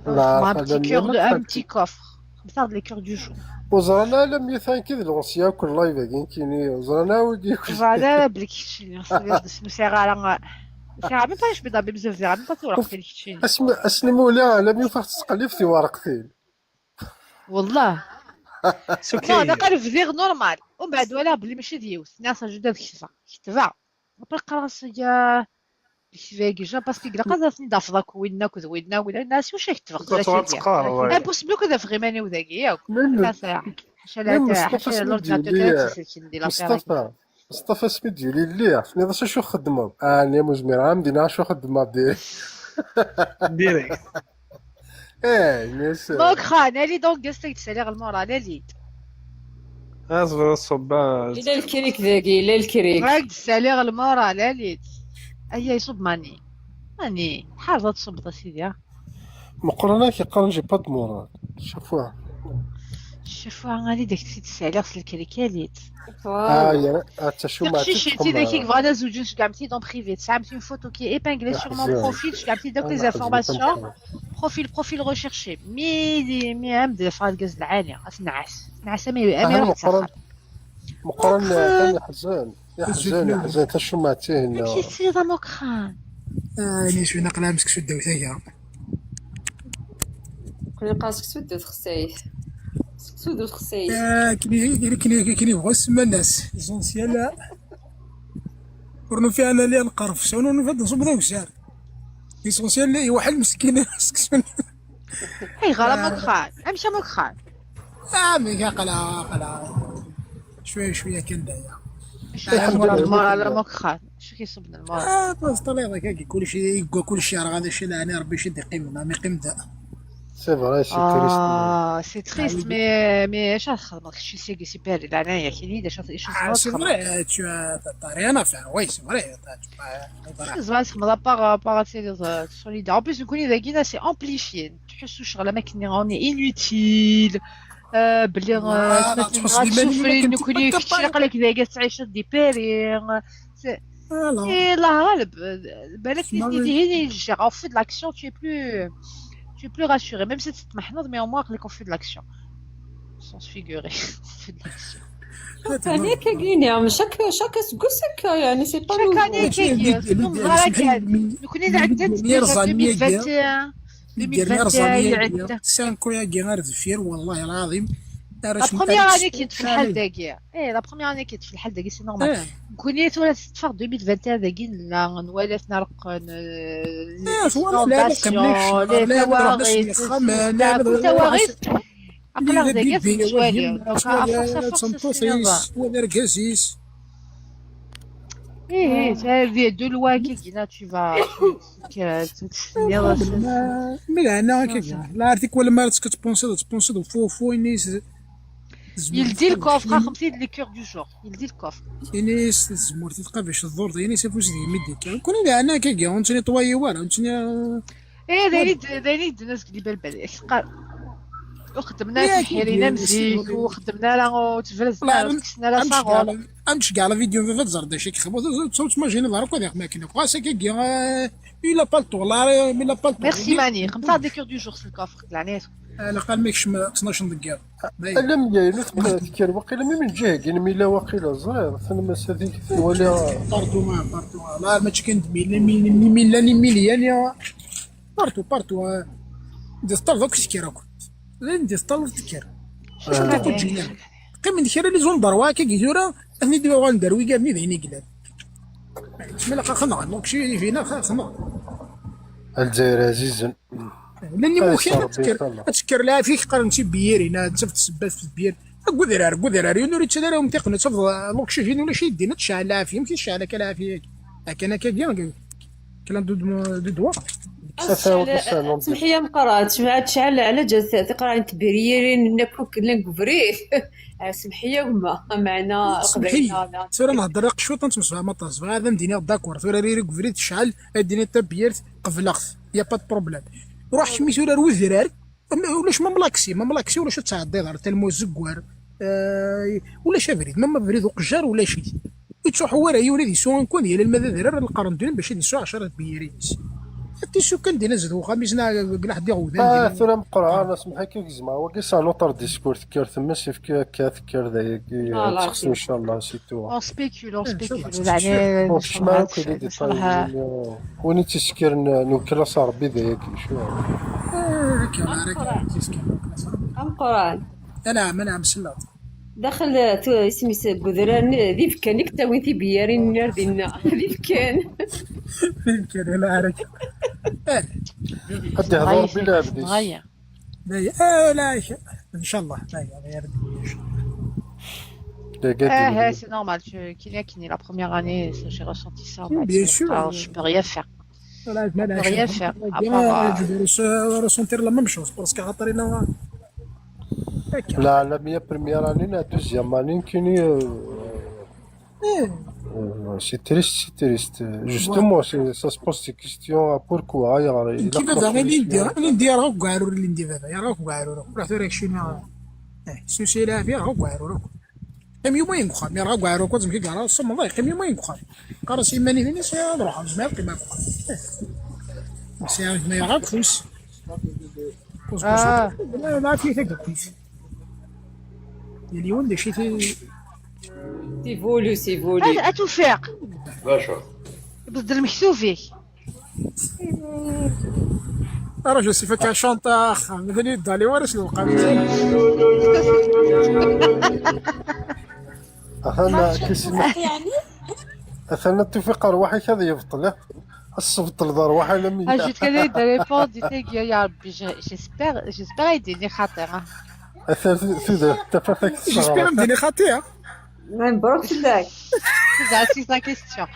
لا un petit cœur de un petit coffre comme ça les cœurs du jour وزرنا لم يثان كذا لونسيا كل لايف كاين وزرنا ودي فوالا بليك شي سيغالا سيغا ما باش بدا بزاف زيغا ما تورق في الكيتشين اسم مولا لم يفرق تقلب في ورقتين والله سوكي انا قال فيغ نورمال ومن بعد ولا بلي ماشي ديوس ناس جدا كتبه برقا راسيا كيفاش جا باسكو كلا قادرتني دافضا كوينا كذوينا ولا الناس واش كتبغ تقدر تقرا تقار شي واي بوسبلو كذا فغيماني وذاكي ياك من حاشا من لا مصطفى حاشا سميتو لورديناتور لي تسلسل ندير لافير مصطفى سميتو لي عرفني هذا شو خدمه اني مزمير عامدين شو خدمه دي ديريكت ناس موك خان اللي دونك قصتك تسالي غير المورا لا ليد اصبر الصباج الى الكريك ذاكي الى الكريك راك تسالي غير المورا لا ليد ايا يصب ماني حاجه تصب سيدي مقرنا كيقارن جي با د مورال شافوها شوفوا غادي داك تسالي غسل الكريكاليت يا حتى شو ما تقشي شتي داكيك فوالا زوجين شكامتي دون بريفي تعملتي اون فوتو كي ايبانغلي سور مون بروفيل شكامتي دوك لي زانفورماسيون بروفيل ريشيرشي مي عمد فاد غاز العاليه نعس ما يروح مقرن ثاني حزان حزان حتى شو ما تيه شي سيدا موكخان اني شويه نقلها مسك شو داو ثايا كل قاسك سود خصايف سود خصايف كني بغاو يسمى الناس ليسونسيال ورنو فيها انا اللي نقرف شنو نفد نصوب ذاك الشهر ليسونسيال واحد مسكين مسكين اي غلا موكخان امشي موكخان مي قلا شويه كان دايا المرأة موكخان شو كيصبنا المرأة بس طلع هكاك كل شيء راه غادي شي لعني ربي يشد يقيم ما يقيم ذا سي فري سي تريست سي تريست مي اش خدمك شي سي سيبر العناية كاينين اش سي فري tu rien à faire oui c'est vrai زعما تخدم باغ سوليدار ان بليس نكوني ذاكينا سي امبليفيي تحسوا شغل ما كني راني انوتيل بلي غتسوفري نكوني كنتي قالك ذاك تعيش دي بيرين اي الله غالب بالك هي الجير او في د لاكسيون tu es plus rassuré même si c'est محنوض mais au moins qu'on fait de l'action sans se figurer fait de l'action أنا كاين شاك سكوسك يعني سي با chaque année كاين نكوني عدت 2021 2021 سانكو يا غير دفير والله العظيم لا بروميير اني كنت في الحال داكي لا بروميير اني كنت في الحال داكي سي نورمال كوني تولا تفرق 2021 داكي نوالف نرق التواريخ أقلق داكي في الشوالي هذه دو لوا كيكينا tu vas مي انا هكاك لا عرفتك ولا ما عرفتك تبونسي فو نيس يلدي الكوفر خمسين لي كور دو جور يلدي الكوفر نيس زمور تلقى باش الدور ديالي سافوس ديال ميديك كون انا هكاك ونتني طواي والا ونتني دايرين الناس اللي بالك وخدمنا في حيرينا مزيك وخدمنا لا تفرزنا كسنا لا صاغون امشي كاع لا فيديو في الزرد شي كيخبط صوت ماجيني ضرك هذيك ماكينه كواسا كي الا بالطو لا مي لا بالطو ميرسي ماني 5 ديكور دو جور في الكوفر العنيت انا قال ماكش 12 دقيقه لا ميا تذكر واقيلا من جهه كاين ميلا واقيلا صغير ثاني ما هذيك ولا بارتو لا ما كاين ميليان بارتو ديستال دوك سكيراكو ديستال تكير شنو تاكل جينا قيم من خير لي زون دروا كي جيرا اني ديما غندروي كاع مي ذيني قلال ملا خنق دونك شي فينا خنق الجزائر عزيزا لاني مخير تذكر لا فيك قرنتي بييرينا تفت السبات في البير قدرار يونوري تشدارهم تيقنا تفض لوكشيجين ولا شي دينا تشعل عافيه يمكن تشعل كلافيه كان كاع كلام دو سمحي مقرات شحال على جات تقرا تبريرين نكوك لنكفري سمحيه وما معنا قبيله سير نهضر شويه تنتمسوا ما طاس هذا مدينه داكور سير ريري كفري تشعل الدنيا تبيرت قفلخ يا با بروبليم روح شميتو راه وزرار ولاش ما ملاكسي ولا شي تعدي دار حتى المو زكوار ولا شافريد ما فريد وقجار ولا شي يتسو حوار يولي دي سو نكون ديال المدى راه القرن دون باش يدسو 10 بيريس تيسو كان دينا زدو خميسنا كلا حد يغودا ثنا مقرا انا سمحك كي زعما هو كي سالو طر ديسكور تكر ثما سيف كاذكر ذاك تخص ان شاء الله سيتو اون سبيكول يعني واش ما كاين دي وني تسكر نوكل صار بذاك شو كان راك تسكر القرآن نعم سلاط داخل سميت بودران ذي فكانك تا وين تيبيارين النار ديالنا ذي فكان يمكن لا عارف قد يهضر بلا بديس مغير. لا ان شاء الله لا يا ربي C'est normal. Kini, la première année, j'ai ressenti ça. Bien sûr. Alors, je peux rien faire. لا Je peux rien faire. À دابا رسونتير لا ميم شوز باسكو عطرينا لا لا ميا بريمير اني لا دوزيام اني كيني سي تريست جوستومون سا سبوز دي كيستيون بوركوا يا كيف هذا اللي ندير راك كاعرو اللي ندير هذا يا راك كاعرو رحت راك شي سوسي لا فيها راك كاعرو كم يومين بخار مي راك كاعرو كنت مكي كاع صم الله كم يومين بخار قرا سي ماني فيني سي نروح ما يبقى ما بخار سي ما يراك فوس لا في ثقه كيف اليوم داكشي تيفولو أتوفيق. باشا بدل المكتوفي. رجل صفتها شنطة مثلا يدالي ورش القبيل أثناء كيسنا أثناء التوفيق أرواحي كذا يبطل الصبط الأرواح لم J'ai très bien de répondre. يا ربي j'espère يديني خاطر. أثناء تفاثك جيسبير مديني خطيئة مبروك فداك C'est la question.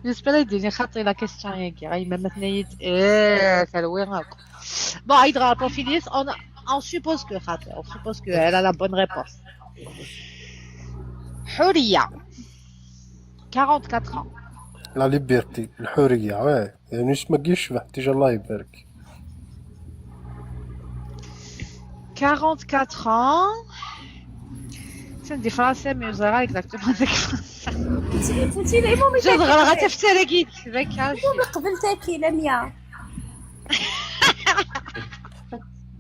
J'espère يديني خاطر la question يا كي ما مثنيت كالوين راكم. Bon, Aïdra, pour finir, on suppose que خاطر, on suppose qu'elle a la bonne réponse. حورية 44 ans. لا ليبرتي الحرية يعني ما تجيش شبح تيجي الله يبارك 44 ans. C'est des français mais vous aurez exactement des français. انتي لا المهم جد غلطت في تلاقيت ذاك قبل تاكي لميا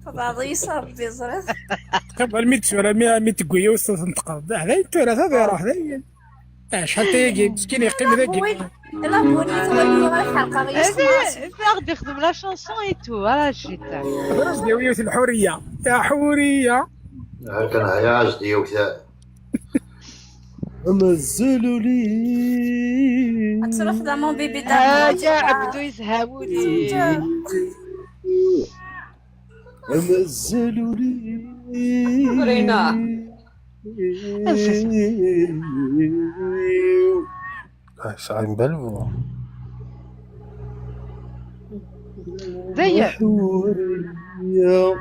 بعضي صاب بيزرس قبل ميت ولا ميت قويه وتنتقض هذا التراث هذا راه هذا شحال تيجي مسكين يقيم ذاك لا بوني تولي الحلقه غير غادي يخدم لا شونسون اي تو فوالا جيت راس ديويه الحوريه يا حوريه كان عياش ديوثاء أمزلوا لي اتصرف دا مون بيبي دا يا عبدو يزهاو لي أمزلوا لي رينا ساعين بلفو داير حورية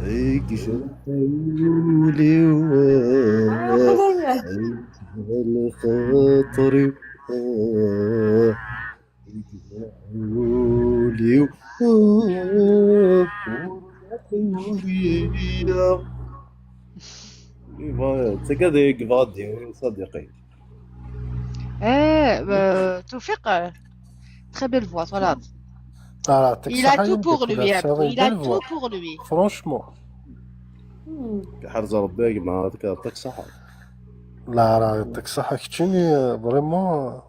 هيك شرحولي على خاطري حولي حورية تكذب غادي صديقي توفيق très belle voix voilà. Ah, Il a tout pour lui, il a tout pour lui. Franchement. حرز ربي ما يعطيك صحة. لا راه يعطيك صحة كتشيني فريمون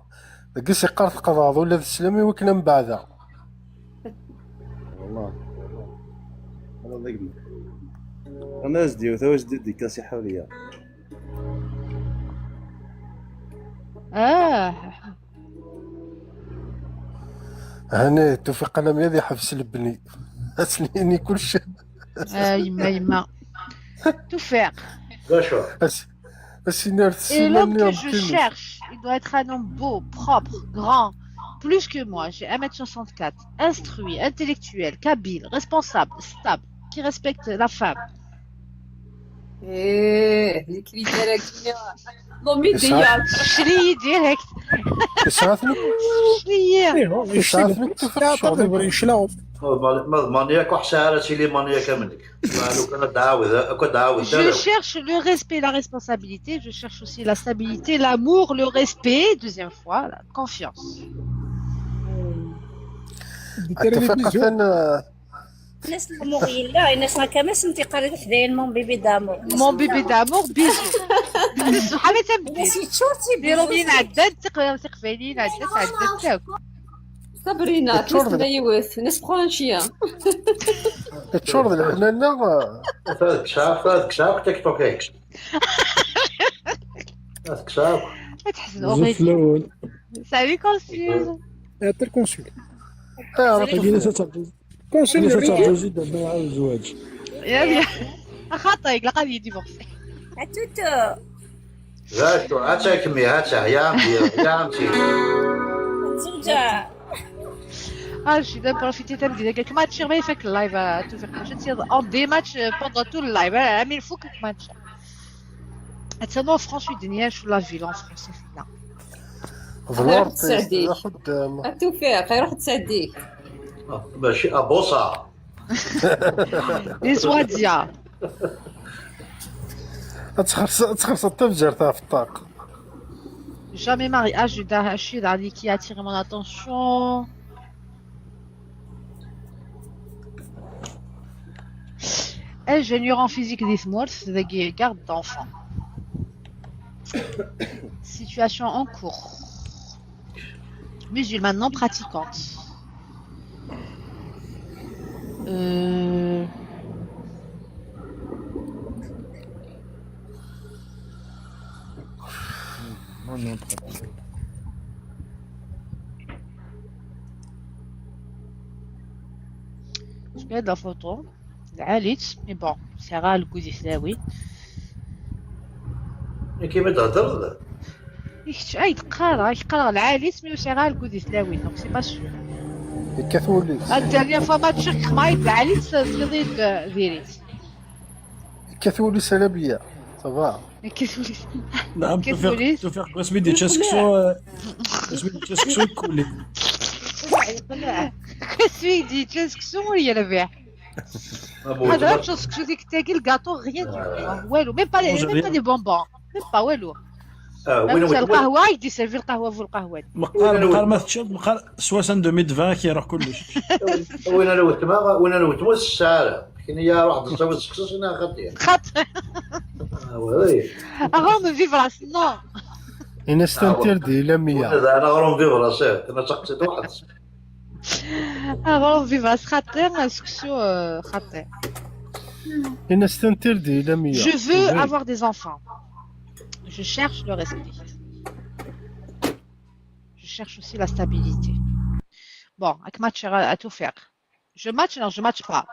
داكشي قرط قضاض ولا السلامي وكنا من بعدها. والله. أنا ذاك أنا زديو ثوا جديد ديك كاسي حولية. هاني توفيق انا ميادي حبس البني اسنيني كل شيء يما توفيق Et l'homme que je cherche, il doit être un homme beau, propre, grand, plus que moi. J'ai 1m64, instruit, intellectuel, habile, responsable, stable, qui respecte la femme. هذيك اللي دارك ضمي ديال شري ديريكت شراتني شراتني شلاو مانياك وحشارتي لي مانياك منك لو كان دعاود Je cherche le respect, la responsabilité, je cherche aussi la stabilité, l'amour, le respect, deuxième fois, la confiance. الناس المغيين لا الناس ما كاملش انت قريت حدايا المون بيبي دامور مون بيبي دامور بيزو بيزو بحال تنبدي نسيت شورتي ديرو لينا عداد تقفالين عداد تاكل صابرينا كنت تبيوت ناس برانشيا تشرد الحنانة هذاك شاف تيك توك هذاك شاف تحسن أغنيتي زفلون سالي كونسيل حتى الكونسول راه جلسة ترجوز كونسول جلسة الرجال ترجوز دابا على الزواج يا بيا خاطيك لقد يديفورسي عتوتو ذاك هاتا كمي هاتا يا عمتي زوجة Ah, je suis là pour profiter de dire quelques matchs. Je vais faire le live à tout faire. Je suis en des matchs pendant tout le live. Mais il faut que match. C'est non, franchement, je suis la ville en France. Là. فلورتي خدام التوفيق يروح تسعديك ماشي ابوصه Les Ouadia. تخلص التفجير تاع في الطاق. Jamais mariage de Rachid Ali qui a attiré mon attention. Ingénieur en physique d'Ismours, de garde d'enfants. Situation en cours. Musulmane non pratiquante. Je regarde la photo. العاليت مي بون سي غا الكوز يسلاوي كيما تهضر يقرا العاليت مي سي غا الكوز يسلاوي دونك سي با سور الكاثوليك الدنيا فما تشك خمايط العاليت صغير ديريت الكاثوليك سلبية صافا كيفولي نعم كيفولي توفيق اسمي دي تشاسكسو يكولي سويدي تشاسكسو هي الربيع هذا تشاسكسو ديك تاكي الكاطو غيان والو ميم با دي بونبون ميم با والو القهوه يدي سيرفي القهوه في القهوه مقال ما تشرب مقال 62 كيروح كلش وين انا وتما الساعه كاين هي واحد تصاوب تسكسوس انا خاطيه خاطر وي اغون فيفراس نو انستنتير دي لا 100 انا غروم فيفراس انا تقصد واحد اغون فيفراس خاطر سكسو خاطر انستنتير دي لا 100 Je veux avoir des enfants. Je cherche le respect. Je cherche aussi la stabilité. Bon, avec match à tout faire. Je match, non, je match pas.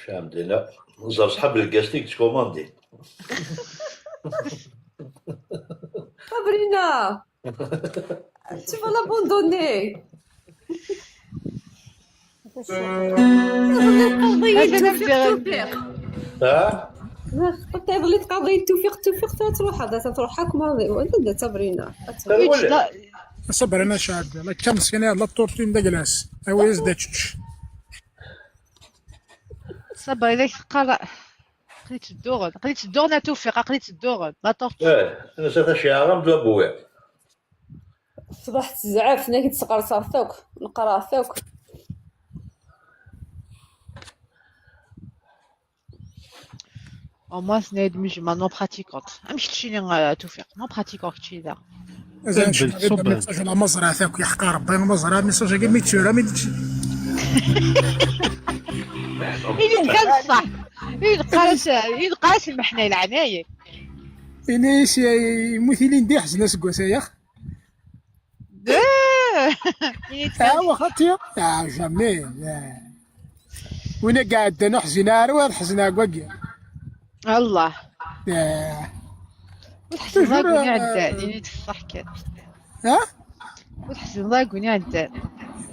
فهمتي لا نزار صحاب الكاستيك تكوماندي صابرينا tu vas l'abandonner قلت يظل تقضي التوفيق تروح هذا تروح حكم هذا صابرينا صبر انا شاد لا كم سنه لا طورتين دا جلاس او يزدتش صبر إذا قرأ قريت الدور لا توفيق قريت الدور لا طورت انا ساتا شعارم دو بويا صباح تزعف ناك تسقر صارتوك نقرا ثوك Au moins, c'est une musulmane non pratiquante. مش تشيني توفيق non pratiquante كذا. زين شنو ميساج على مزرعه ثاك يحقى ربي مزرعه ميساج كي ميتشورا ميدش إيه كان صح. إيه قاس المحنة العناية. إنيش يمثلين دي حزنا سكوسا يا أخ. وخطيا جامي وين قاعد نحزن أروى حزنا قوقيا الله وتحسن ضاقوني عداني صح كان ها وتحسن ضاقوني عداني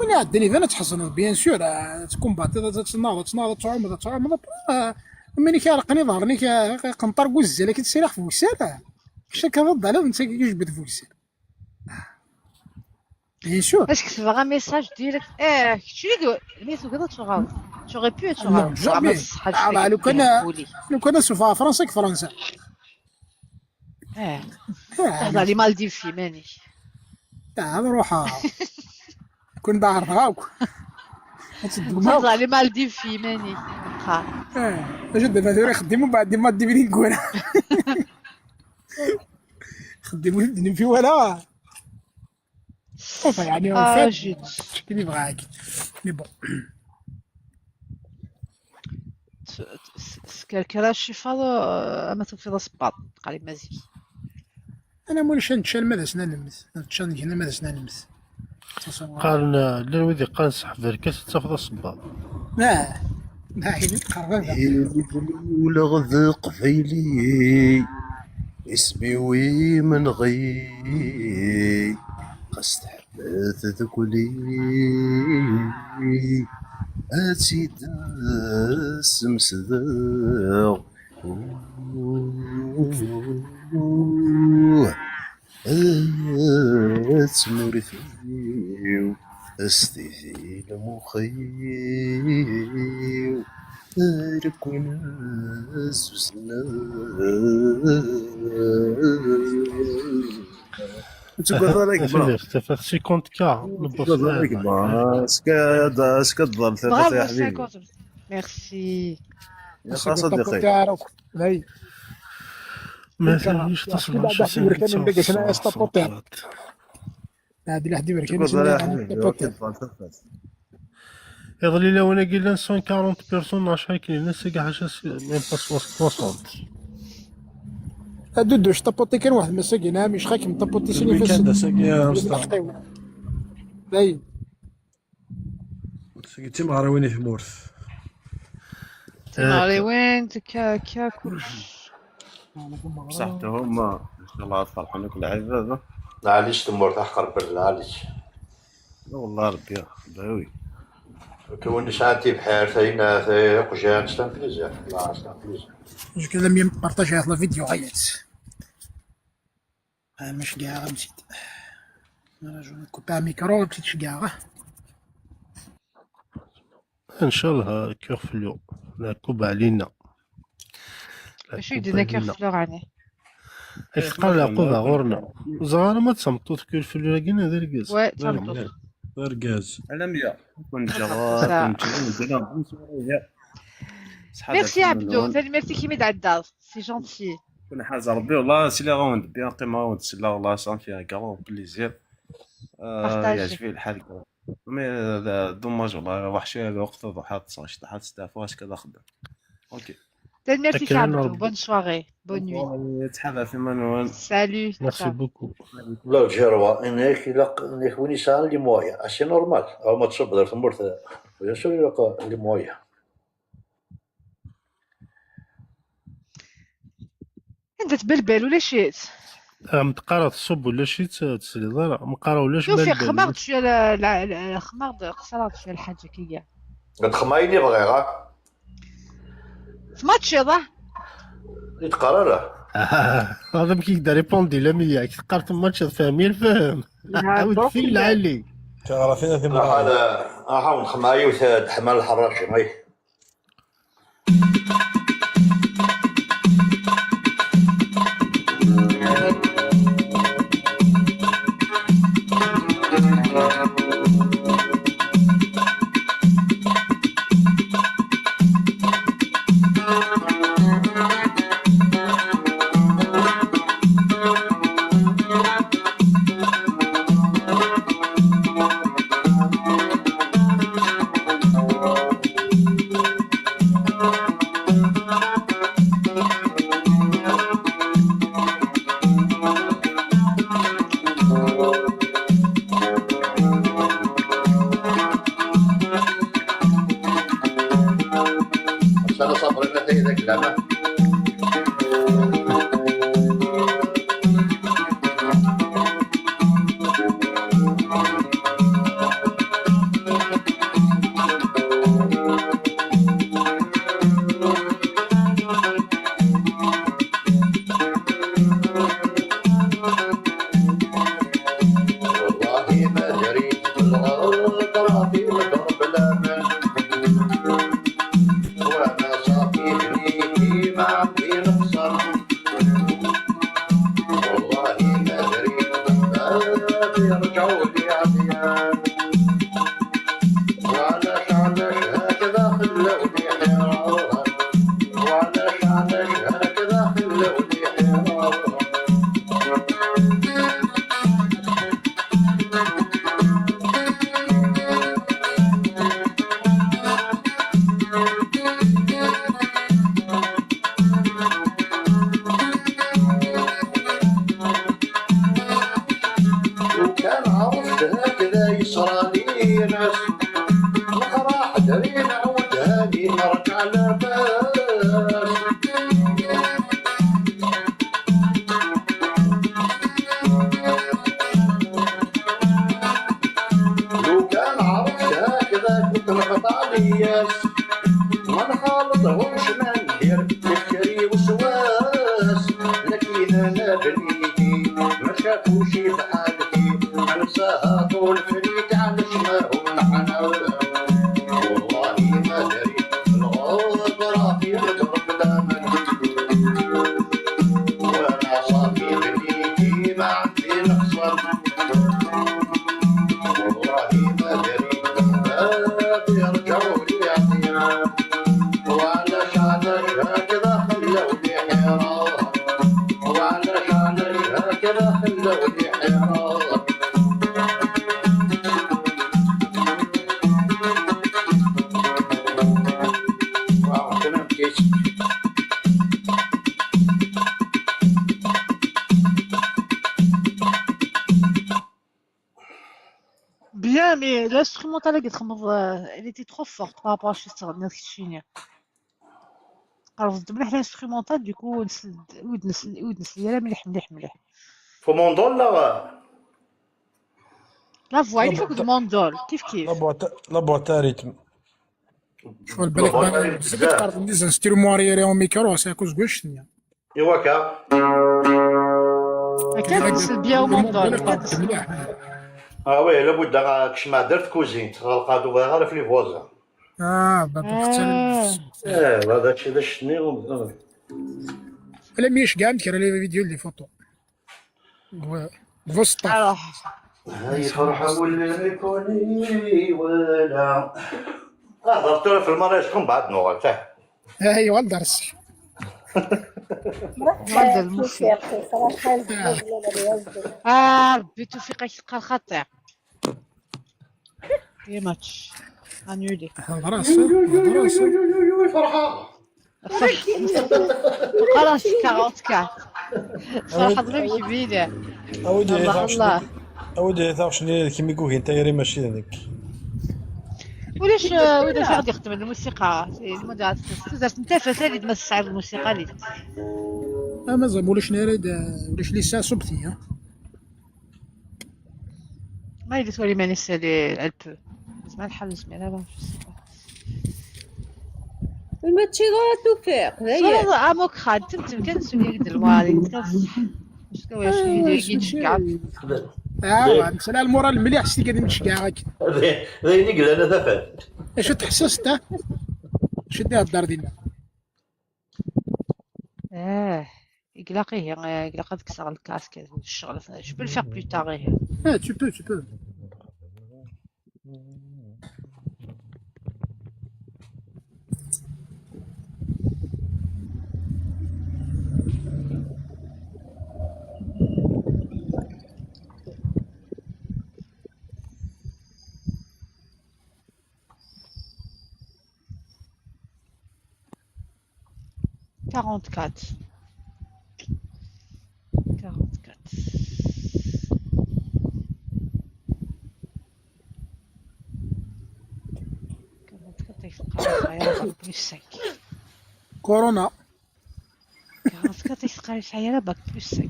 وين عداني فانا تحسن بيان سور تكون باطي تناض تعمد مني كارقني ظهرني كنطر وزه لكن تسير في وسالة كش كضد على انت يجبد في وسالة بيان سور اش كتب غا ميساج ديريكت شنو ميسو كذا تشغل j'aurais pu être Non, jamais. لو كان سوفا فرنسا كفرنسا. تهضر لي مالديف في ماني. هذا روحها. كون بعرف هاوك. تهضر لي مالديف في ماني. جد هذول يخدموا بعد ما تديري نقول. خدموا في ولا. اوفا يعني اه فات جيت شكون يبغى هكا مي بون. سكركرا الشفاض اما تفيض صباط قالي مازي. انا موليش نتشال ماذا سنا نمس نتشال هنا ماذا سنا نمس قال لا الويدي قال صح بركاس تاخذ الصباط. لا لا عيني قربان ولا غذ قفيلي اسمي وي من غي قصد حبات ذكولي أتي داس مسداغ أتموري فيو أستيفي لمخيو أركو ناس وسنا تقول لك اللي اختفى 50 كا نبص لك اسكا تظل ثلاثة يا برافو حبيبي 50 ميرسي. يا صديقي. هاي ما ثانيش تصل بعد واحد يوركان نلقى شنو استابوتي هادي واحد يوركان تقول يا حبيبي استابوتي تظل ثلاثة. يظل لي وانا قايل 140 بيرسون عشان كاين الناس كاع حاجه ميم باس 60. هادو دوش طابوتي كان واحد مساكين مش خاك مطابوتي سيني فاس الويكاند ساقي مصطفى باين ساقي تيم غراويني في مورث. تماري وين كا كلش. بصحتهم ان شاء الله فرحانين كل عباد. معليش تمور تحقر برد معليش. لا والله ربي باوي كون ساعتي بحال ثاينا ثاي قجان ستانكليزيا لا ستانكليزيا. جو كذا ميم بارطاجي هاد الفيديو عيط مش كاع نسيت راجل كوبا ميكرو مشيتش كاع ان شاء الله كير في اليوم نعكب علينا اش يدينا كيرفلور عني قال عقوبة غورنا زغارة ما تصمتو تكير في اليوم هذا الكاز وي تصمتو غاز علمية كنت جوار كنت ندير ميرسي عبدو ثاني ميرسي كيميد عدال سي جونتي. كنا حاجة ربي والله سي لا غوند بيان قيمة غوند سي لا والله سان فيها كارو بليزير يعجبني الحال مي دوماج والله وحشي الوقت ضحى 19 حتى 6 واش كذا خدام اوكي ثاني ميرسي عبدو بون سواري بون نوي تحابها في منوان سالو ميرسي بوكو. لا جيروا انك انك وين يسال لي مويا اشي نورمال او ما تصبر في مرت يا شو لي مويا. انت تبلبل ولا شيت متقرا تصب ولا شي تسلي ضرا مقرا ولا شي شوفي خمرت شويه خمرت قصرات شويه الحاجه كي كاع قد خمايني بغي غا سمعت شي ضح يتقرر هذا كي يقدر ريبوندي لا ميا كي تقرا الماتش فاهمين الفهم عاود فين علي تعرفين في هذا حاول خماي وثاد حمال الحراش ماي انا صبر لنا ذاك اللعبه والله ما جريت في الغرب رافي وضرب الامان وانا صافي بنيتي ما عندي نقصان والله ما جريت في يرجعوا لي عصيان وعلاش هكذا خلوني حيران وعلاش هكذا خلوني حيران كان عرفت هكذا يصرالي ناس نفرح دري نعودها لي نرجع لاباس لو كان عرفت هكذا كنت نقطع لياس ما نخالطهمش ما ندير تفكيري وسواس لكن انا بنيتي ما شافوش بحالتي ننساها طول فريد علاش ما هو معنا والله ما دريت الغدرة في غدر دامن وانا صافي بنيتي ما عندي نخسر والله ما دريت باب يرجعوا لي عطيان وعلاش هكذا خلوني حيران وعلاش هكذا خلوني حيران واو كلام كيس Bien, mais l'instrumental, elle était trop forte par rapport à ce que الناس كيتشيني. عرفت مليح الانسترومونتال دوكو الود ديالها مليح مليح مليح. فوموندول لا لا فوا il faut que demandol كيف لا بوات ريتم. شو بالك بزاف تقرب ندير انسترومون ارييري اون ميكرو سي كوز كواش الدنيا. ايوا كا كتنسل بيا وموندول وي لابد كش ما درت كوزين غنقادو غير في لي فوازان باك اختار هذا الشيء دا شتني لا ميش كاع ندير لي فيديو لي فوتو فوسطا هاي فرحة ولا يكوني ولا هضرتو في المرة شكون بعد نوغل تاع ايوا درس هذا الموسيقى ربي توفيقك تلقى الخطير يا ماتش انولي خلاص فرحة خلاص 44 فرحة ضرب كبيرة الله اودي ثاو شنو كيما يقول انت يا ماشي هذاك ولاش غادي يخدم الموسيقى المدات تزرت انت فساد تمس على الموسيقى لي مازال ولاش نريد ولاش لسه صبتي ما يدس ولي ماني سالي البو اسمع الحل سمع لا ما تشي غير توفيق هي اموك خاد تمتم كنسولي قد الوالد شكون واش يدير نسال المورال المليح شتي قاعد نشكاك ذيني قال انا ثفت اش تحسست شديها الدار ديالنا يقلقيه يقلق هذاك صار الكاسك الشغل جو بو الفير بلو تار tu peux 44 كورونا 44 يسقى الحياة باك بلوس 5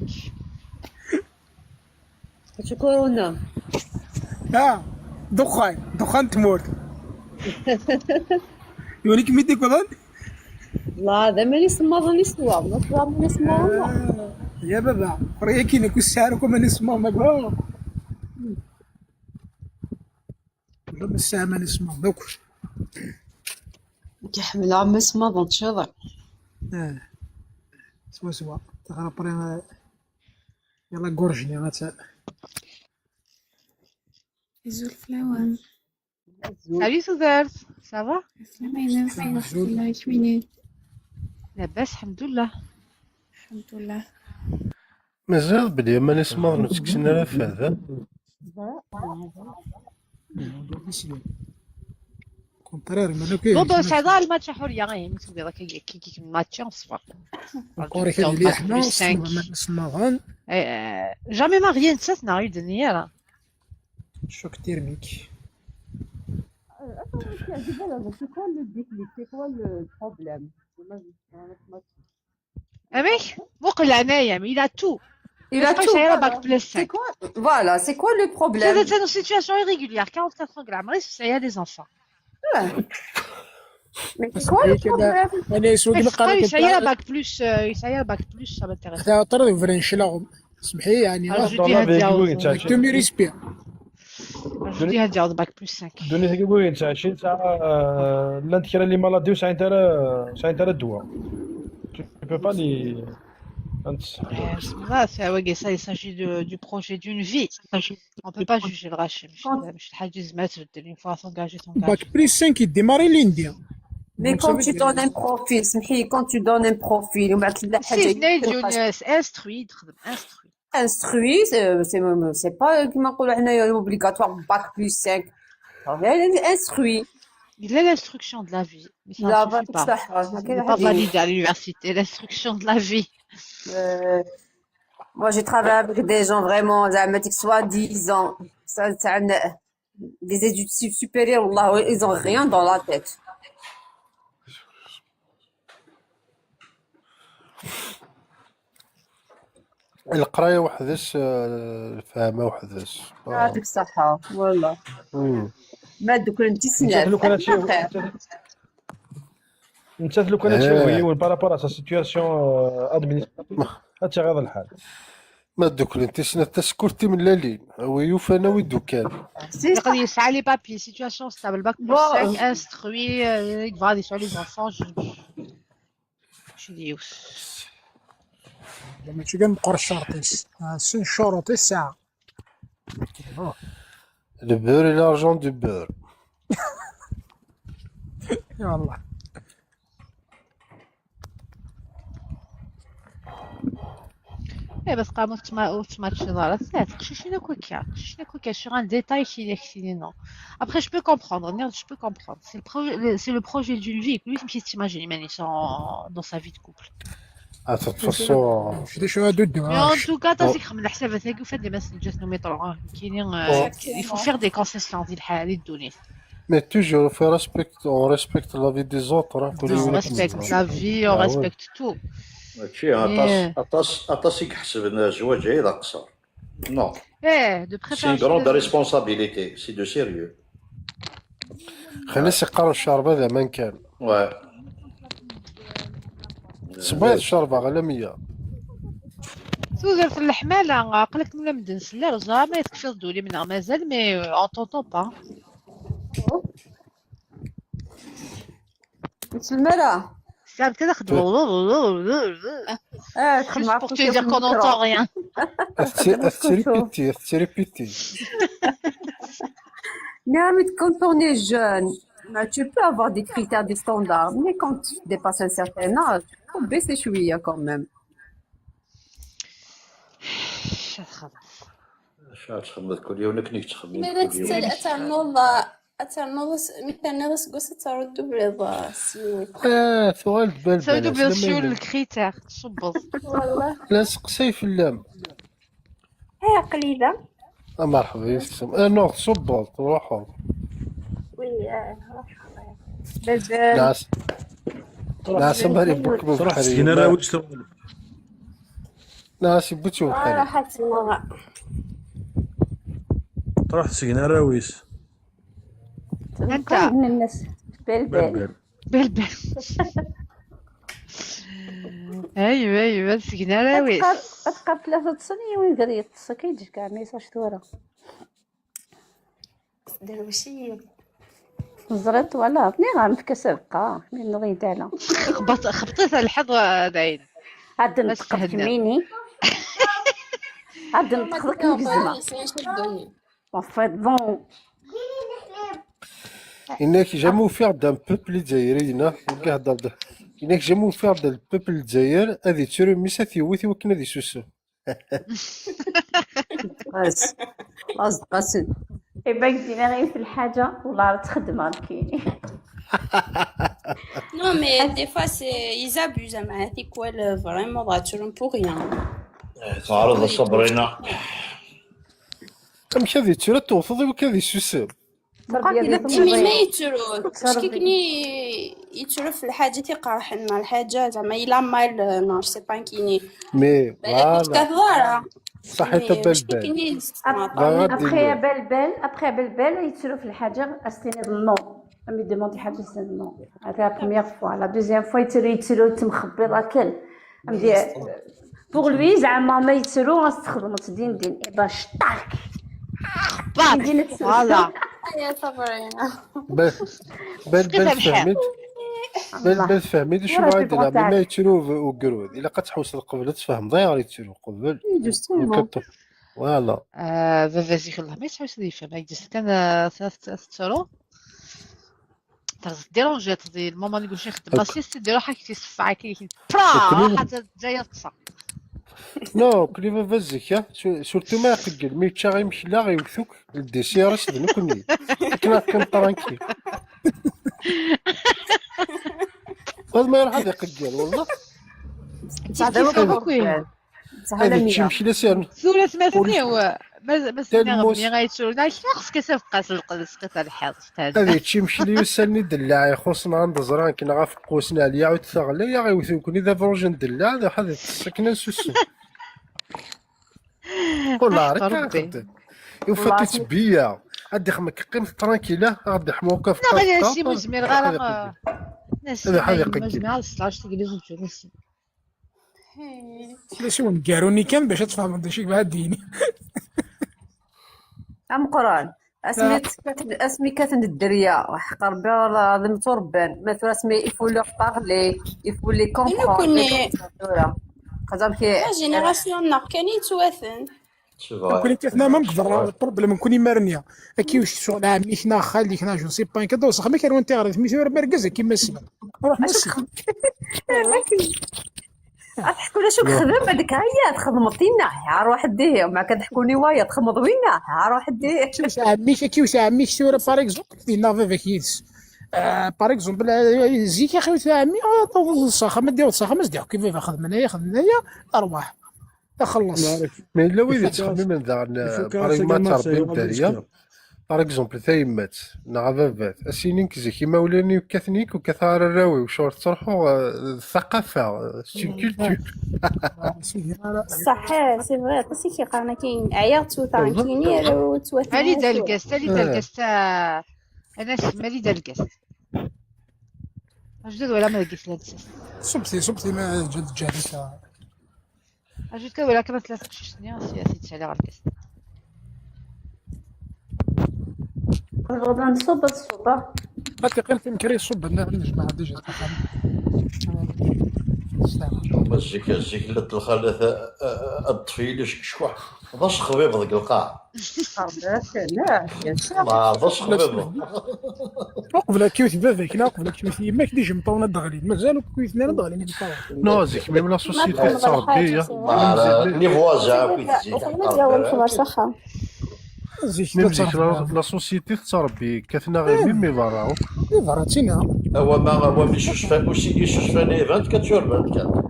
اش كورونا دخان تموت يوريك ميدي كورونا لا هذا ماني سماض نسوا نطلع من سماض يا بابا ريكي نكو سعركم من سماض ما لا الساعة ما نسمع دوك كيحمل عم سماض نتشضع سوا تغرب يلا قرجني غاتا زول فلاوان Salut Souzert, ça va? سلامينا الحمد لله كمينين لاباس الحمد لله الحمد لله مازال بلي ما نسمع نتكسنا لا فهذا كونترير ما كاين بون سعدا الماتش حريه غير نسوي هذاك كي الماتش نصفر كوري كيدير لي حنا نسمعون جامي ما غير نساتنا غير دنيا Choc thermique. C'est quoi le déclic? C'est quoi le problème? avec مقلع نايم il a tout. Il a tout. يسعى Voilà. باك بلس C'est 5. quoi? Voilà, c'est quoi le problème? C'est une situation irrégulière 44 ans de العمر يسعى des enfants. Mais c'est quoi le problème? انا يسوق لي قرار يسعى باك بلس يسعى باك بلس ça m'intéresse. حتى طرد وفرنشلاهم سمحي يعني جودي هادي تومي ريسبير جودي هادي باك بلس 5. دوني ثقي بوين تاع شي تاع l'intérêt اللي مالاديو سا انترا الدواء tu peux pas les Ça, il s'agit du projet d'une vie. On ne peut pas juger le rachis. Une fois s'engager. باك بريس 5 يديماري لينديا. Mais quand tu donnes un profil, quand tu donnes un profil, instruit, c'est pas كما نقولوا حنايا obligatoire bac plus 5. Instruit. Il a l'instruction de la vie. Mais ça ne suffit pas validé à l'université, l'instruction de la vie. Moi, j'ai travaillé avec des gens vraiment, soi-disant, des études supérieures, là, ils ont rien dans la tête. القرايه وحداش الفهمه وحداش يعطيك الصحة والله. ما دوك انت انت لو كانت انت لو كانت شويه بارابور ا سيتوياسيون ادمينستراتيف هادشي غير الحال. ما دوك انت سنه تسكرتي من لالين هو يوفانا ويدوكان يقدر يسعى لي بابي سيتوياسيون ستابل باك بلس 5 انستروي يدفع sur les enfants شي ديوس ماشي كنبقى الشرطيس سن شروطي الساعه لو بور اي لارجون دو بور يلا بس قاموا تماتش نهار الثلاث شنو كوكا sur un détail qui non. Après je peux comprendre, c'est le projet d'une vie que lui je t'imagine mais dans sa vie de couple. De toute façon Mais en tout cas تاسيك من الحساب تاعك وفات لي مسجات نو ميطلعوا كاينين il faut faire des concessions ديال الحال يدوني. Mais toujours on respecte la vie des autres. On respecte la vie, on respecte tout. هادشي عطاس يحسب ان الزواج غير قصر. نو. De préférence. C'est une grande responsabilité, c'est de sérieux. خلي سيقرا الشربه اذا ما كان. صبيت الشربه غير 100. سوزر في الحمالة قلت ولا مدن سلار زعما يتكفي الدولي منها مازال مي اون طونطون با. المرأة. C'est كذا خدمة. Juste pour te dire qu'on n'entend rien. Répétez. Non, mais quand on est jeune, tu peux avoir des critères, des standards, mais quand tu dépasses un certain âge, il faut baisser chouïa quand même. شحال تخمد كل يوم كنيك تخمد Mais là, tu sais, ثوال بال Ça veut dire bien sûr le critère. صبر. لا سقسي في اللام. هي قليلة. مرحبا يسلم. نو صبر روحوا. وي ناس مالي بكبو صراحه سكينه راه واش ناس يبتو بخير. راحت المرأة. طرحت سكينه راويس. انت من الناس بلبل. ايوه سكينة راويس. تبقى 3 سنين ويقدر يتصل كيجي كاع ميساج ثورة. دروشية. زرت ولا بني غنفكسب بقى من غيدالة. خبطت الحظوة داين. عاد نتقف ميني. عاد نتخذك الجزمة. وفضون. إنك jamais faire d'un peuple دزايري إنك jamais faire d'un peuple دزاير هذه تشري ميسات يوثي وكنا ذي سوسو. قاسد. يبقى ديما في الحاجة ولا راه تخدم كاينين. Non, mais des fois, ils abusent. C'est quoi, vraiment, pour rien. تعرض صبرنا. مش هذه تشرى توفضي وكذا سوسم. بقى كي مي ما يترو شكيكني يترو في الحاجة تيقرح لنا الحاجة زعما إلا مال نو سي با كيني مي بالك فوالا كثارة صحيت بلبل. شكيكني ابخي بلبل يتسلو في الحاجه استني النو مي ديموندي حاجه استني النو هذا لا بروميير فوا لا دوزيام فوا يتسلو تمخبي راكل امدي بوغ لوي زعما ما يتسلو غنستخدم تدين دين باش طاك فوالا يا صبرينا بلبل فهمت. بلبل فهمت شنو غادي نعمل ما يتسلو وقرود الا كتحوس قبل تفهم ضيع يتسلو قبل فوالا. فازي الله ما يسحوش لي فما يجلس كان تسولو ديرونجي تدي الماما نقول شي خدم لاسيست ديرو حاجه تيصفع كي برا حتى جايه تصا نو كلي ما فازك سورتو ما يقل مي تشا غيمشي لا غيوثوك الديسير سدنو كوني كنا طرانكي هذا ما يروح هذا يقل والله بصح دابا هذا تمشي لا سير ثلاث مثني هو ما سنغني غايتشولنا شخص كتبقى سلقه الحيط هذه تمشي لي يسالني دلع يخصنا عند زران كنا غافقوسنا عليا عاود ثغلى يا غيوثوكني ذا فروجن دلع هذا سكنه سوسو والله راه يوفاتي بيا غادي خمك قيم ترانكيلا غادي حموقه في لا غادي شي مزمير غير ناس هذا حقيقي مجمع 16 تجلس وتجلس شو نقاروني كان باش تفهم هذا الشيء بهذا الديني ام قران اسمي كاتن الدريا وحقر بها المتربان مثلا اسمي يفولو بارلي يفولي كومبرون قدام كي جينيراسيون نا كان يتواثن كوني كنا ما نقدر البروبليم نكوني مرنيا كي واش شغل عمي حنا خالي حنا جو سي با كذا وصح ما كان وانت عارف ميسيو مركز كيما السبب روح نسخ تحكوا لنا شو خدم هذيك هي تخدمتينا عار واحد ديه ما كتحكوني وايا تخمض وينا عار واحد ديه واش عمي كي واش عمي شتورا باغ اكزومبل فينا فيك يس باغ اكزومبل زيك يا خويا عمي صاخه ما دير صاخه ما دير كيف خدم انايا ارواح خلص مي لا وين تخدم من ذا باغ ما تربي الدريا باغ اكزومبل ثايمات نغافافات اسينين كزي كيما ولاني وكاثنيك وكثار الراوي وشور تروحوا الثقافه سي كولتور صح سي فري باسكو كي قالنا كاين عياط وثانكيني توثن مالي دالكاست انا مالي دالكاست اجدد ولا ما لقيت لابسه صبتي ما جد جاهزه اجدد ولا كما ثلاث شنيا سياسي على غالكاست غدا نصب الصبا حتى قلت يمكن يصب لنا الجماعه ديجا مزيك لت الخلاث الطفيل شكشوح ضش خبيب ذاك القاع ما ضش خبيب قبل كيوت باباك لا قبل كيوت يماك ديجا مطونه دغلين مازالوا كيوت لنا دغلين نو زيك ميم لا سوسيتي تصربيه لي فواجا ميم زيك لا سوسيتي تربي كثنا غير ميمي براو فراتينا هو ما هو مش فاني فانت كتشرب كان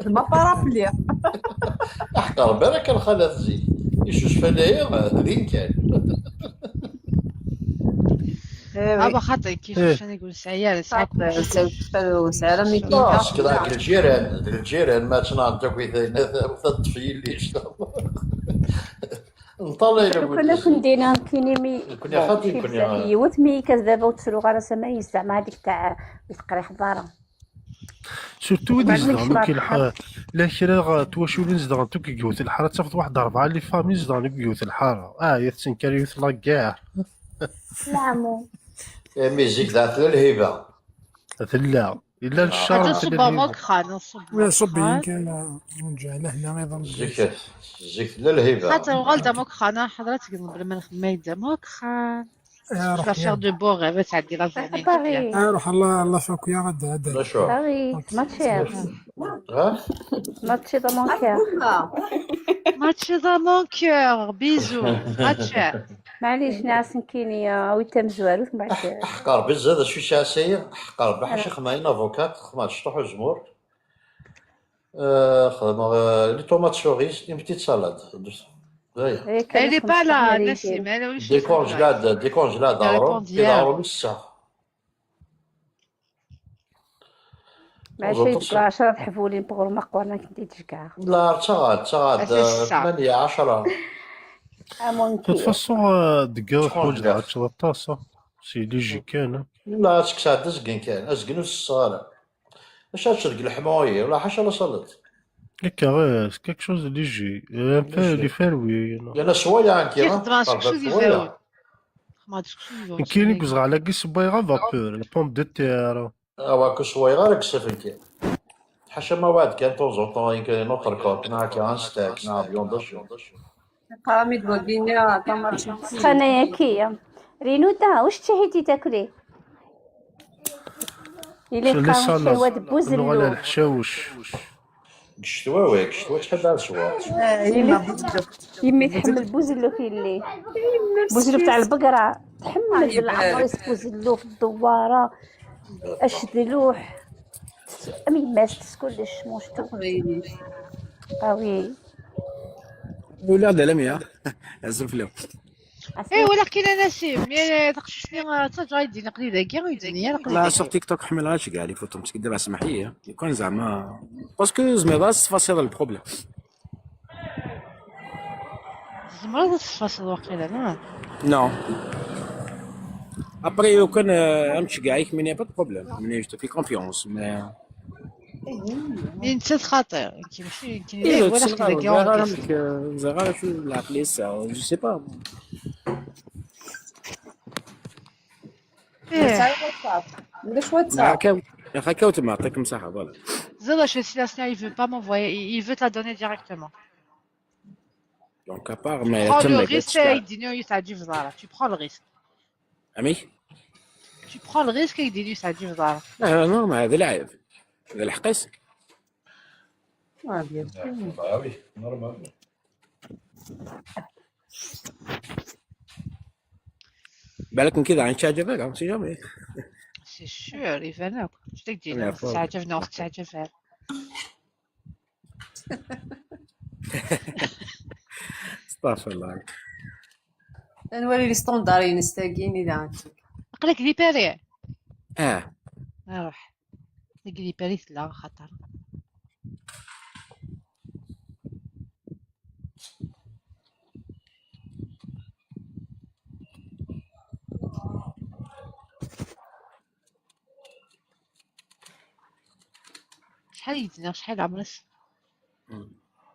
ما بارابلي احقر بالك الخلاث زي يشوش فنايا هذين كان ابا خاطر كيفاش انا نقول سعيا سعر ميكا كذاك الجيران ما تنعطيك الطفيل ليش نطلع الى كنا كندينا كيني كنا خاطين كنا يوت مي كذابه وتسلو غير سماي زعما هذيك تاع يتقري حضاره سورتو وين نزدغنو كي الحاره لا كرا تواشو وين نزدغنو كي يوث الحاره تاخذ واحد 4 اللي فامي نزدغنو كي يوث الحاره يتسن كان يوث لا كاع نعمو ميزيك ذات الهبه لا الا الشهر هذا صبا ماك خان صب يمكن رجعنا هنا ايضا زيك للهبه خاطر غلطه ماك خان حضرتك قبل ما نخمم ماك خان لا شير دو بور غير تعدي لا جورني روح الله فوق يا غدا باغي ماتشي دا مون كير ماتشي دا مون كير بيزو ماتشي معليش نعسن كيني ويتم زوالو من بعد حقار بزاف شو شاسيه حقار بحال شي خماين افوكات خمات شطوح الجمهور خدمه لي طوماط شوريز اون بتيت سالاد Elle est pas là, Nassim. Elle est au دي كونجلاد عمرهم كيظهروا للساعة. مع شي تقول 10 حفولين بغرمة قوانا كنتي تشكع لا تغاد 8 10. ممكن De toute façon, دقا حوايج عاد طاسة سي اللي يجي كان. لا تكساد زقن كان ازقنو الصغار. اش تشرق الحماية ولا حاشا لا صلت. هكا غير كاك شوز اللي يجي ان بو اللي فاروي. انا شوية عن كيما. يخدم شكشو يفاول. كاين اللي كزغ على كيس بايغا فابور لا بوم دو تير. واكو شوية غير كسفن كان. حاشا ما وعد كان طوزو طوين كان نوتر كور كنا كان ستاك نا بيوندش. قراميد ودينا تمر أنا كيا رينوتا واش تشهيتي تاكلي؟ إلا كان حوا دبوزلو على الحشاوش. قشتوا تحب هذا الشوا. يمي تحمل بوزلو في الليل. بوزلو تاع البقرة تحمل بالعفريس بوزلو في الدوارة أشدلوح أمي ماست كلش موشتو قوي. ولا دلميا عزف له. ايه ولكن انا نسيم مي تقششني تجا يديني قليله كاع ويديني لا سور تيك توك حملها شي كاع لي فوتو مسكي دابا سمح لي يكون زعما باسكو زميضه تفاصيل البروبليم. زمرة تفاصيل واقيلا لا نو ابري لو كان امشي كاع يكمل با بروبليم ملي جو في كونفيونس مي انت خاطر ماشي كاين ولا خدي كاع زغار شو العقليه الساعه جو سي با. عندك واتساب هكا وتما عطيك مساحه فوالا. Zéro, je suis là, il veut pas m'envoyer, il veut te la donner directement. Donc à part mais Prends le risque et il dit non, il t'a dit voilà, tu prends le risque. امي Tu prends le risque et il dit non, ça dit voilà. لا نورمال هذا لعب هذا الحقيس. وي نورمال. بالك كذا عن شاجبك سي جامي. C'est sûr, il va là. Je te dis, ça a non, ça a استغفر الله. نولي لي ستوندارين نستاكين اذا عندك. قلك لي باري. روح. لي باري لا خطر. شحال يدنا شحال عمرس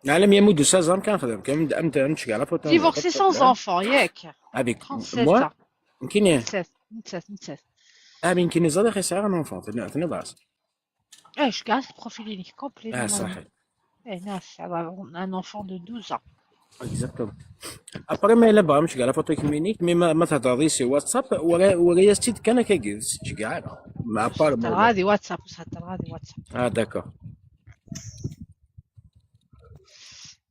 عالم يمود 16 عام كنخدم كان امتى نمشي على فوتو ديفورسي سانز انفون ياك افيك 37 موا يمكن نتسات يمكن يزاد خي صغير انا انفون تني باس ايش كاع بروفيلينيك كومبلي صحيح ناس ان انفون دو 12 ans اكزاكتومون ابري ما الا بغا نمشي على فوتو كلينيك مي ما تهضري سي واتساب ولا ستيت كان كيجلس شي كاع مع بار هذه واتساب هذه واتساب داكور.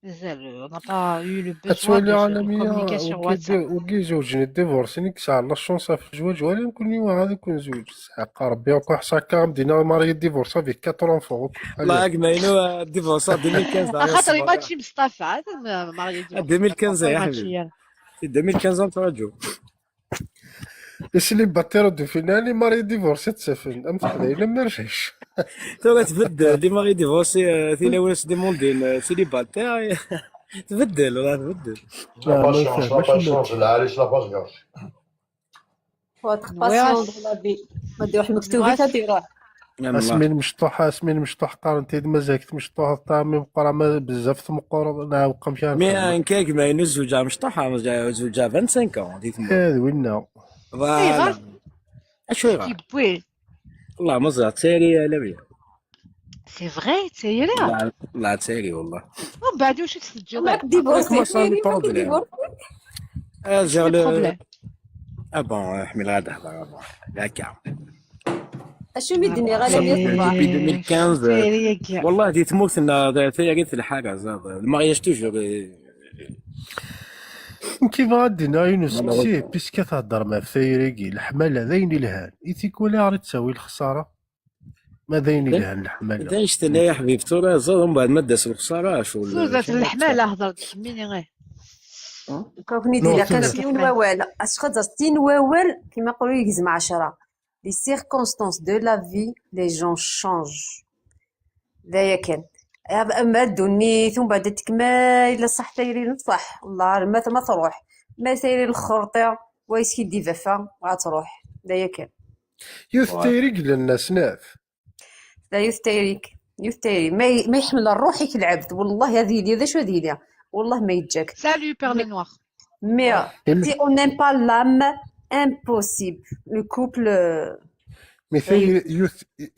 On n'a pas eu le besoin أتولي de عالمية communication WhatsApp. وكي زوجني ديفورسيني كسا على الشونسا في الزواج ولا نكون واحد يكون زوج حق ربي وكون حساكا مدينا ماري ديفورسا في 4 enfants. الله كناينو ديفورسا 2015 خاطر ماتشي مصطفى عاد ماري 2015 يا حبيبي 2015 تراجعوا اللي باتيرو دو فينالي ماري ديفورسي تسافن ام تحدى الا ما رجعش تو تبدل دي ماري ديفورسي ثينا واش ديموندين سيلي باتير تبدل ولا تبدل لا ما يفهمش العريس لا باش وتخبص لا بي ما دير واحد المكتوبه تديروه اسمين مشطوح قارنتي مازالت مشطوح طامي مقرا بزاف مقرا لا وقا مشى مي كاك ما ينزل جا مشطوح جا 25 ans ديك هذا وينا فوالا اشو يغار والله مزرعة تسيري لبيا سي فغي تسيري لا تسيري والله ومن بعد واش تسجل معك ديفورسي صافي بروبليم جا بروبليم بون حمل غادا هضر هكا اشو ميدني غالي 2015 والله دي تموت لنا ثيري الحاجه زاد المارياج توجور كيف غادينا يونس سي بيسكا تهضر مع فايريكي الحماله ذاين الهان يتيكون غادي تساوي الخساره ما ذاين الهان الحماله دايش تنا يا حبيبتي راه زاد من بعد ما داس الخساره شو زادت الحماله هضرت كميني غير كوني نو ديلا تما كنمشيو نواوال اشخاص نواوال كيما يقولوا يقزم 10 لي سيركونستانس دو لا في لي جون شونج دايا كان اما دوني ثم بعد تكما الا صح تايرين صح والله ما تروح ما سايرين الخرطه وايسكي دي فافا غتروح دايا كان يوث تيريك للناس ناف لا يوث تايري ما يحمل الروح كي العبد والله هذه لي شو هذه لي والله ما يتجاك Salut, Perle Noire. mais si on n'aime pas l'âme impossible le couple مثل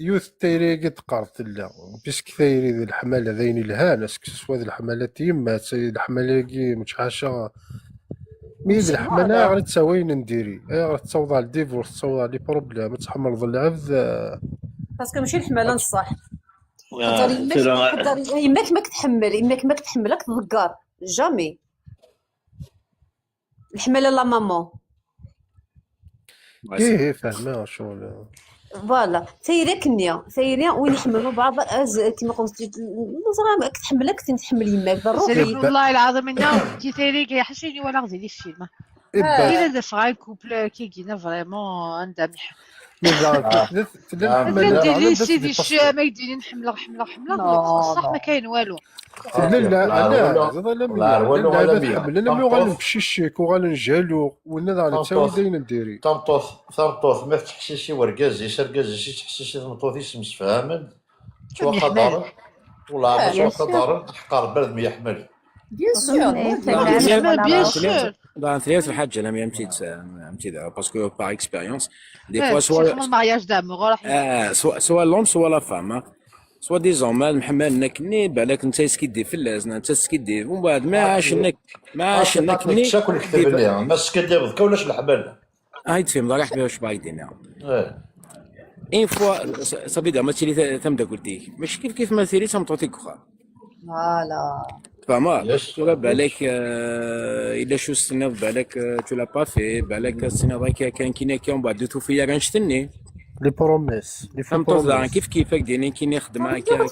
يوث تيري قد قارت لا بيسك تيري ذي الحمالة ذين الهان اسك سوا ذي الحمالة تيما تسي الحمالة كي متحاشا مي ذي الحمالة غير تساوين نديري غير تصوض الديفورس تصوض لي بروبليم تحمل ظل العبد باسكو ماشي الحماله نصح خاطر يماك ما كتحمل راك تذكر جامي الحماله لا مامون ايه فاهمة شغل فوالا سيري كنيا سيري وين يحملوا بعض كيما قلت زعما كتحملك تحمل يماك سيري ضروري والله العظيم إنه كي سيري كي حسيني ولا غزي لي الفيلم. إلا دفع الكوبل كي جينا فريمون عندها كندير لي سيدي ما يديني نحمل بصح ما كاين والو. لا زاد لا مي غنمشي الشيك وغنجهلو ولا غادي تساوي زين نديري ثمطوث ما تحشيشي ورقازي رقازي تحشيشي ثمطوثي مسفهما توقع دار والله ما توقع دار حقار برد ما يحمل بيان سور بيان سور. dans ثلاث الحاجة أنا مشيت باسكو باغ اكسبيريونس دي فوا سوا المارياج دامور سوا لوم سوا لا فام سوا دي زومال محمل نكني بالك انت سكيدي في اللازنه انت سكيدي ومن بعد ما عاش نكني شاكل كتب لي ما سكيدي بذكا ولاش الحبل هاي تفهم راح باش بايدين اين فوا صافي دا ما تشري ثم دا قلتي ماشي كيف ما تيري ثم تعطيك اخرى فوالا فما ولا بالك الا شو السنه بالك تو لا با في بالك السنه كان كاين ومن بعد توفي غنشتني لي بروميس كيف ديني كي نخدم هكا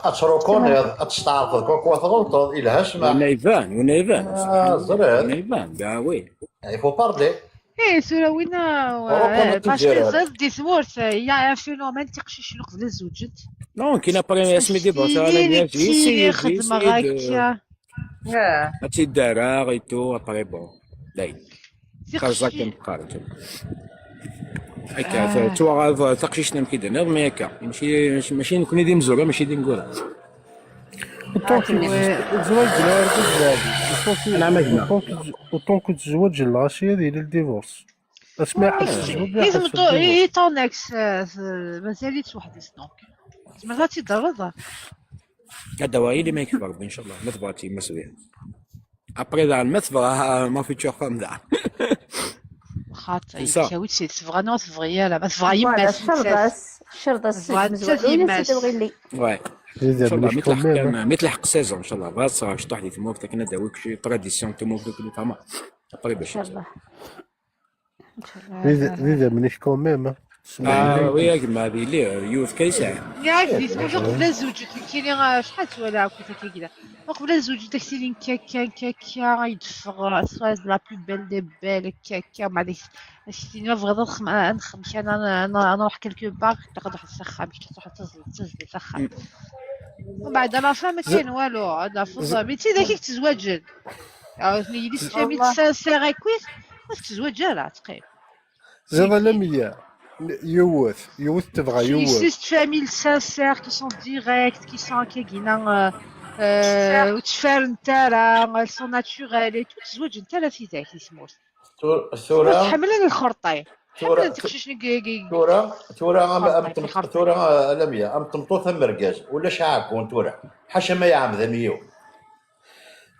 اتشروكون اتستعرض كوكو تغلط الى هاشما ونيفان زراد كاع وي يفو باردي ايه سوراوينا باسكو زاد دي ثمورت يا فينومين تيقشيش الوقت لا زوجت نو كاين ابري اسمي دي بوس على يا خدمه هكا هاتي الدارا غيتو ابري بون داي خرجك مقارنه هكا تو تقشيشنا كي نظم هكا ماشي نكون دي مزوره ماشي دي نقولها وطونك تزوج الغاشيه ديال الديفورس اسمع حتى تزوج لازم هي طونكس مازاليتش وحدي سنوك زعما غاتي ضربها هذا هو اللي ما يكبر ان شاء الله ما تبغاتي مسويه ابري دار ما تبغى ما في تشوفهم دار خاطر يساوي شي تبغى نوت تبغي لا ما تبغى يماس شرطة واي ان شاء الله مثل حق سيزون ان شاء الله بغات صراحه شطح لي تموف كنا داويك شي تراديسيون تموف كل فما ابري باش ان شاء الله زيد منيش كوميم وياك ما هذه اللي يوث كيساعد ياك ديت قبل زوجك كاين شحال ولا كنت كذا قبل زوجك داكشي كاكا يدفغ سواز لا بلو بيل دي بيل كاكا مع ديك شتي نبغي نخم انا نروح كلكو باغ نقعد واحد السخه باش تروح تزل سخه ومن بعد لا فام ما كاين والو هذا فضا ميتي داك تزواج عاوتاني يدي فامي سانسير كويس واش تزواج لا تقيل زاد لا مية يوث تبغى يوث juste famille sincère qui sont directs qui sont كاينين وتفار نتاعها elles sont naturelles et tout تزوج نتاعها في ذاك يسموه ثورة تحملني الخرطي حملني تخششني ثورة لمية تمطوث مرقاز ولا شعاكون ثورة حاشا ما يعم ذميو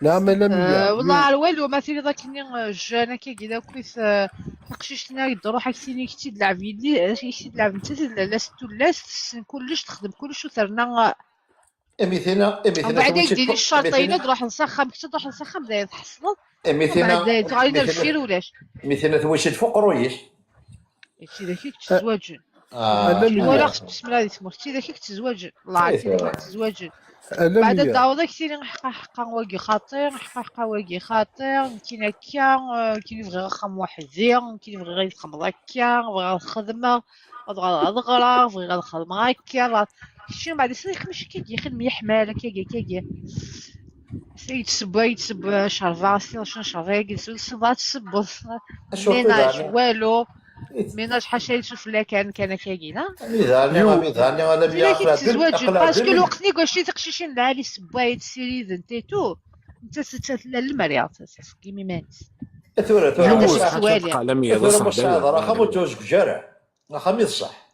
نعم لمية والله على والو مثلا ذاك جانا كي كويس نقششنا يدرو حكيني كتي تلعب يدي كتي تلعب انت لا ستو لا كلش تخدم كلش وثرنا اميثينا بعد يدير الشرطين تروح نسخم كتي تروح نسخم داير تحصل اميثينا تعالي نفير ولاش اميثينا ثويش الفقر ويش كتي ذاك تزواج ولا خص بسم الله يسمو كتي ذاك تزواج الله عارف تزواج بعد ألمية تعوض كثير حقا واقي خاطر حقا واقي خاطر كاين هكا كاين يبغي رقم واحد زير كاين يبغي غير يخدم هكا بغا الخدمة بغا الغرا بغا الخدمة هكا شنو بعد يصير ماشي كيخدم يحمل كيكي يتسب شرفا شنو شرفا يتسب تسب ميناج والو ميناج حاشا يشوف لا كان كاينا ميداني ولا سي لكن تزواج أقل باسكو الوقت اللي قلتي تقشيشين العالي سبايت سيريز انتيتو انت المريض كيمي مانس راه خمو توجك جارع خميس صح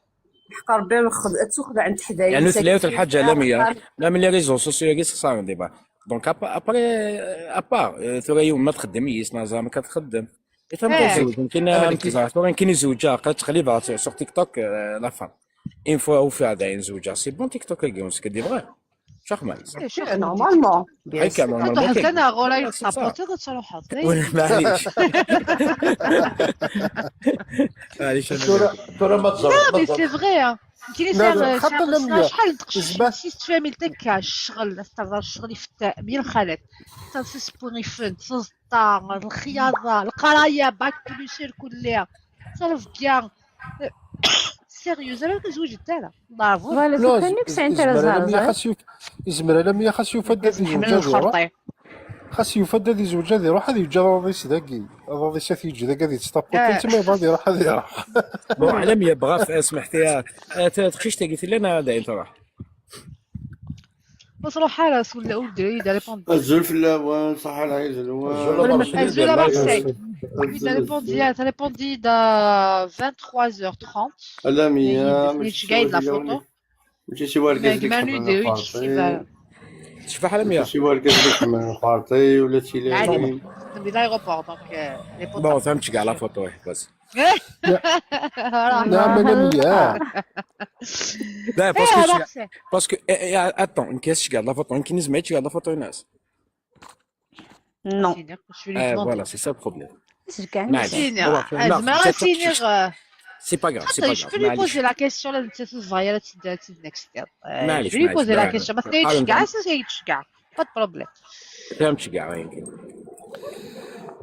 حق ربي تاخذ عند حدايا يعني ثلاث الحاجه عالميه لا من لي ريزو سوسيو كي صار ديبا دونك ابري ابار ثوري يوم ما تخدم يسنا زعما كتخدم يمكن يمكن زوجه قالت تقليبها سور تيك توك لا فام اون فوا او في عاد زوجه سي بون تيك توك كيونس كدي فغي شاخ مالس نورمالمون هيك نورمالمون حتى انا غولا صابوتي تروح معليش معليش ترى ما تزرب مي سي فغي كاين شحال زعما تفاميل تكا الشغل تهضر الشغل يفتح بين الخالات تسبوني فين تزطا الخياطه القرايه باك بلوسير كلها صرف كاع سيريوز انا كنزوج تاعنا برافو فوالا سي كان نفس انتريزان يزمر على مية خاص يفدى ذي زوجة خاص يفدى ذي زوجة ذي روح هذه يجا راضيس ذاكي راضيس يجي ذاك هذه تستابوتي انت ما يبغى يروح هذه راح بون على مية بغا سمحتي تخشيش قلت لي انا داين تروح وصلوا حارس ولا ودري دا ريبوند الزول في الاول صح العيد ولا الزول مارسيل دا ريبوندي دا 23h30 لا مية مش قايد لا فوتو ماشي شي واحد قال لك شوف على مية شي واحد قال لك من خارطي ولا شي لاعبين نبي لايغوبور دونك لي بوطا بون فهمتش كاع لا فوتو بس نعم انا مية لا باسكو اتون نكاس كاع لا فوتو يمكن نسمعش كاع لا فوتو الناس نو فوالا سي سا البروبليم سي با غاف سي با Je peux lui poser la question là de la next step. معليش Je vais lui poser la question ما تقيتش كاع سيتش كاع pas de problème. فهمتش كاع يمكن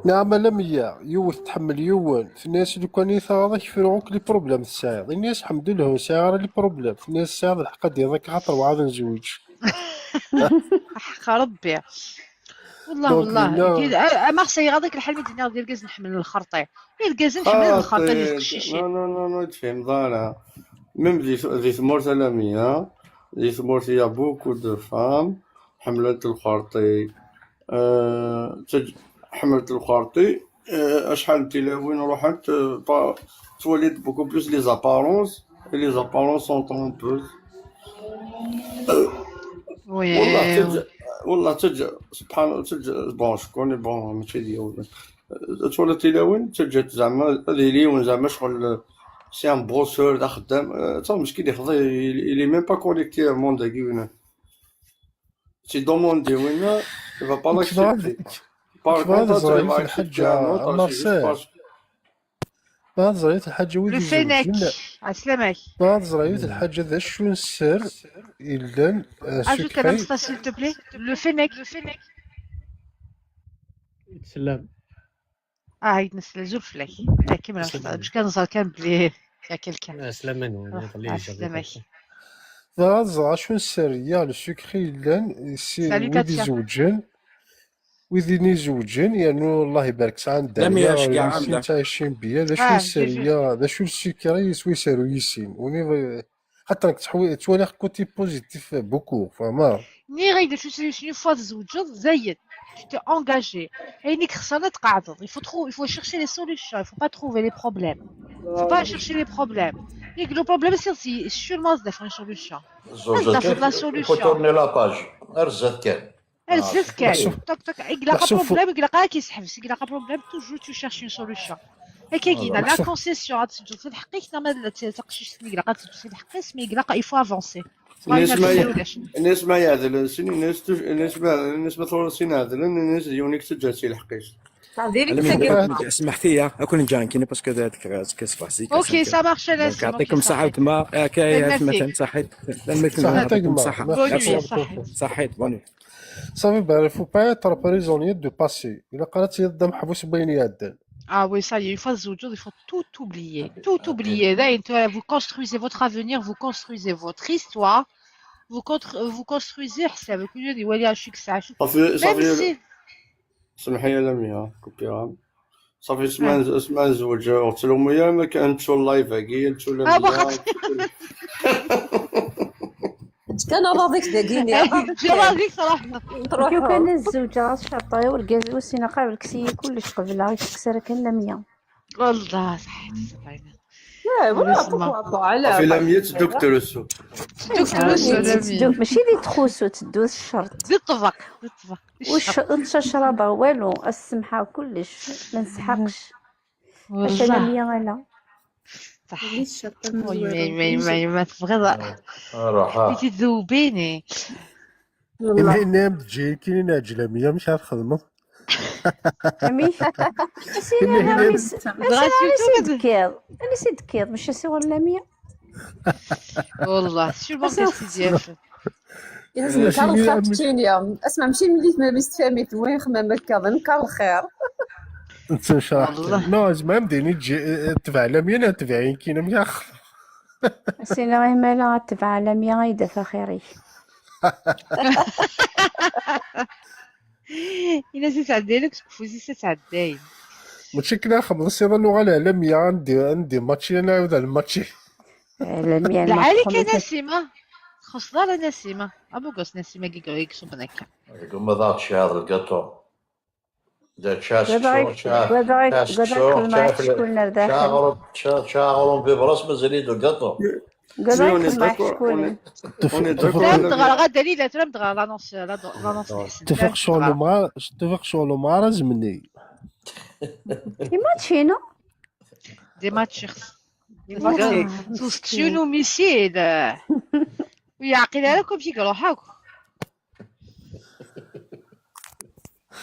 نعم انا مية يوث تحمل يوان في الناس اللي كان يثاغ يفرعوك لي بروبليم الساعد الناس الحمد لله ساعة لي بروبليم في الناس الساعد الحق ديالك خاطر وعاد نزوج حق ربي والله مارسي هذاك الحلم ديال كاز نحمل الخرطي كاز نحمل الخرطي اللي تقشيشي نو تفهم ضالا ميم دي ثمور سلامية دي ثمور يا بوكو دو فام حملت الخرطي حملت الخرطي شحال تلاوين روحت توليت بوكو بلوس لي زابارونس لي زابارونس سون طرومبوز والله تج سبحان الله تج بون شكون بون ماشي ديال تولي تلاوين تجات زعما هذه ليون زعما شغل سي ان بروسور دا خدام تا المشكل يخضي لي ميم با كونيكتي مونداكي وين سي دوموندي وين فا با لاكسبتي بار كونتر زريت الحاجة مارسيل بعد زريت الحاجة ويدي لفينك عسلامك بعد زريت الحاجة ذا شو نسر إلا اجوت كلام s'il te plaît le fennec سلام هاي نسل زول فلاك كيما باش كنظر كان بلي يا كلكان سلامان عسلامك بعد زرا شو نسر يا السكري إلا سي ويدي زوجين ويديني زوجين يعني الله يبارك عندها لم يشكع عندها عايشين بيا ذا شو السريه ذا شو السكري يسوي سارو يسين وني حتى راك توالي كوتي بوزيتيف بوكو فما ني غير شنو فوا تزوجت زايد tu t'es engagé عينيك خصنا تقعد il faut chercher les solutions il faut pas trouver les problèmes il faut pas chercher les problèmes et le problème c'est sûrement de faire une solution la solution faut tourner la page رزت كان رزت كان توك توك يلقى بروبليم يلقى كيسحبس يلقى بروبليم توجور تو شيرش اون سوليوشن هكا كاينه لا كونسيسيون تسجل في الحقيقه ما تقشيش يلقى تسجل في الحقيقه مي يلقى يفو افونسي الناس ما يعدل الناس ما ثورة سين عدل الناس يونيك تجاتي الحقيقة. سمحتي اكون نجانكيني باسكو ذاتك كسبح سيك اوكي سا مارش نسيم يعطيكم الصحة وتما كاي مثلا صحيت يعطيكم الصحة صحيت بوني صافي بقى فو با اتر بريزونيي دو باسي الا قالت يد محبوس بين يدين. Ah oui, ça y est, une fois il faut tout oublier. Tout oublier. Là, vous construisez votre avenir, vous construisez votre histoire, vous construisez حسابك. يولي عشيك ساعة. صافي سمحي لي لميا كوبيرا. صافي اسمع زوج قلت لهم يا ما كانت شو اللايف هكي نتو لا كان راضيك داكيني راضيك صراحة. كيف كان الزوجة شرطة والكاز والسينا قابل كسي كلش قبلها يكسر كان لمية. والله صحيت صباينا. في لمية دكتور السو. ماشي اللي تخوسو تدوز الشرط. بالطبق. وش شرابة والو السمحة وكلش ما نسحقش. واش لمية ولا. صح. ما تبغي بديتي تذوبيني. إني تجي كاين عجلة مش عارف خدمة. أمي أنا سيد كيض مش سوى اللامية. والله شو البنكة ديالك. لازم كان خافتيني اسمع ماشي ملي ما بيستفهميت وين خمامك كاظن كان الخير. انت شرحت نو زعما مديني تجي تبع لامية تبعين كاينه ميا سينا غير مالا تبع لامية غيدافع خيري. إلا زيت عديلك تكفوزي ست عداين. متشكلة خمس اللغة العالمية عندي ماتشي أنا عاود على الماتشي. العالي كان نسيمة. خصنا لا نسيمة. أبو قص نسيمة كيقولك شو بنكا. يقوم ما ضاعش هذا القطو. شاغلهم في براس مازال القطو. اتفق شغل مع رزمني. دي ماتشينو دي ماتشيخس توستيونو ميسيد ويعقل لكم شي روحكم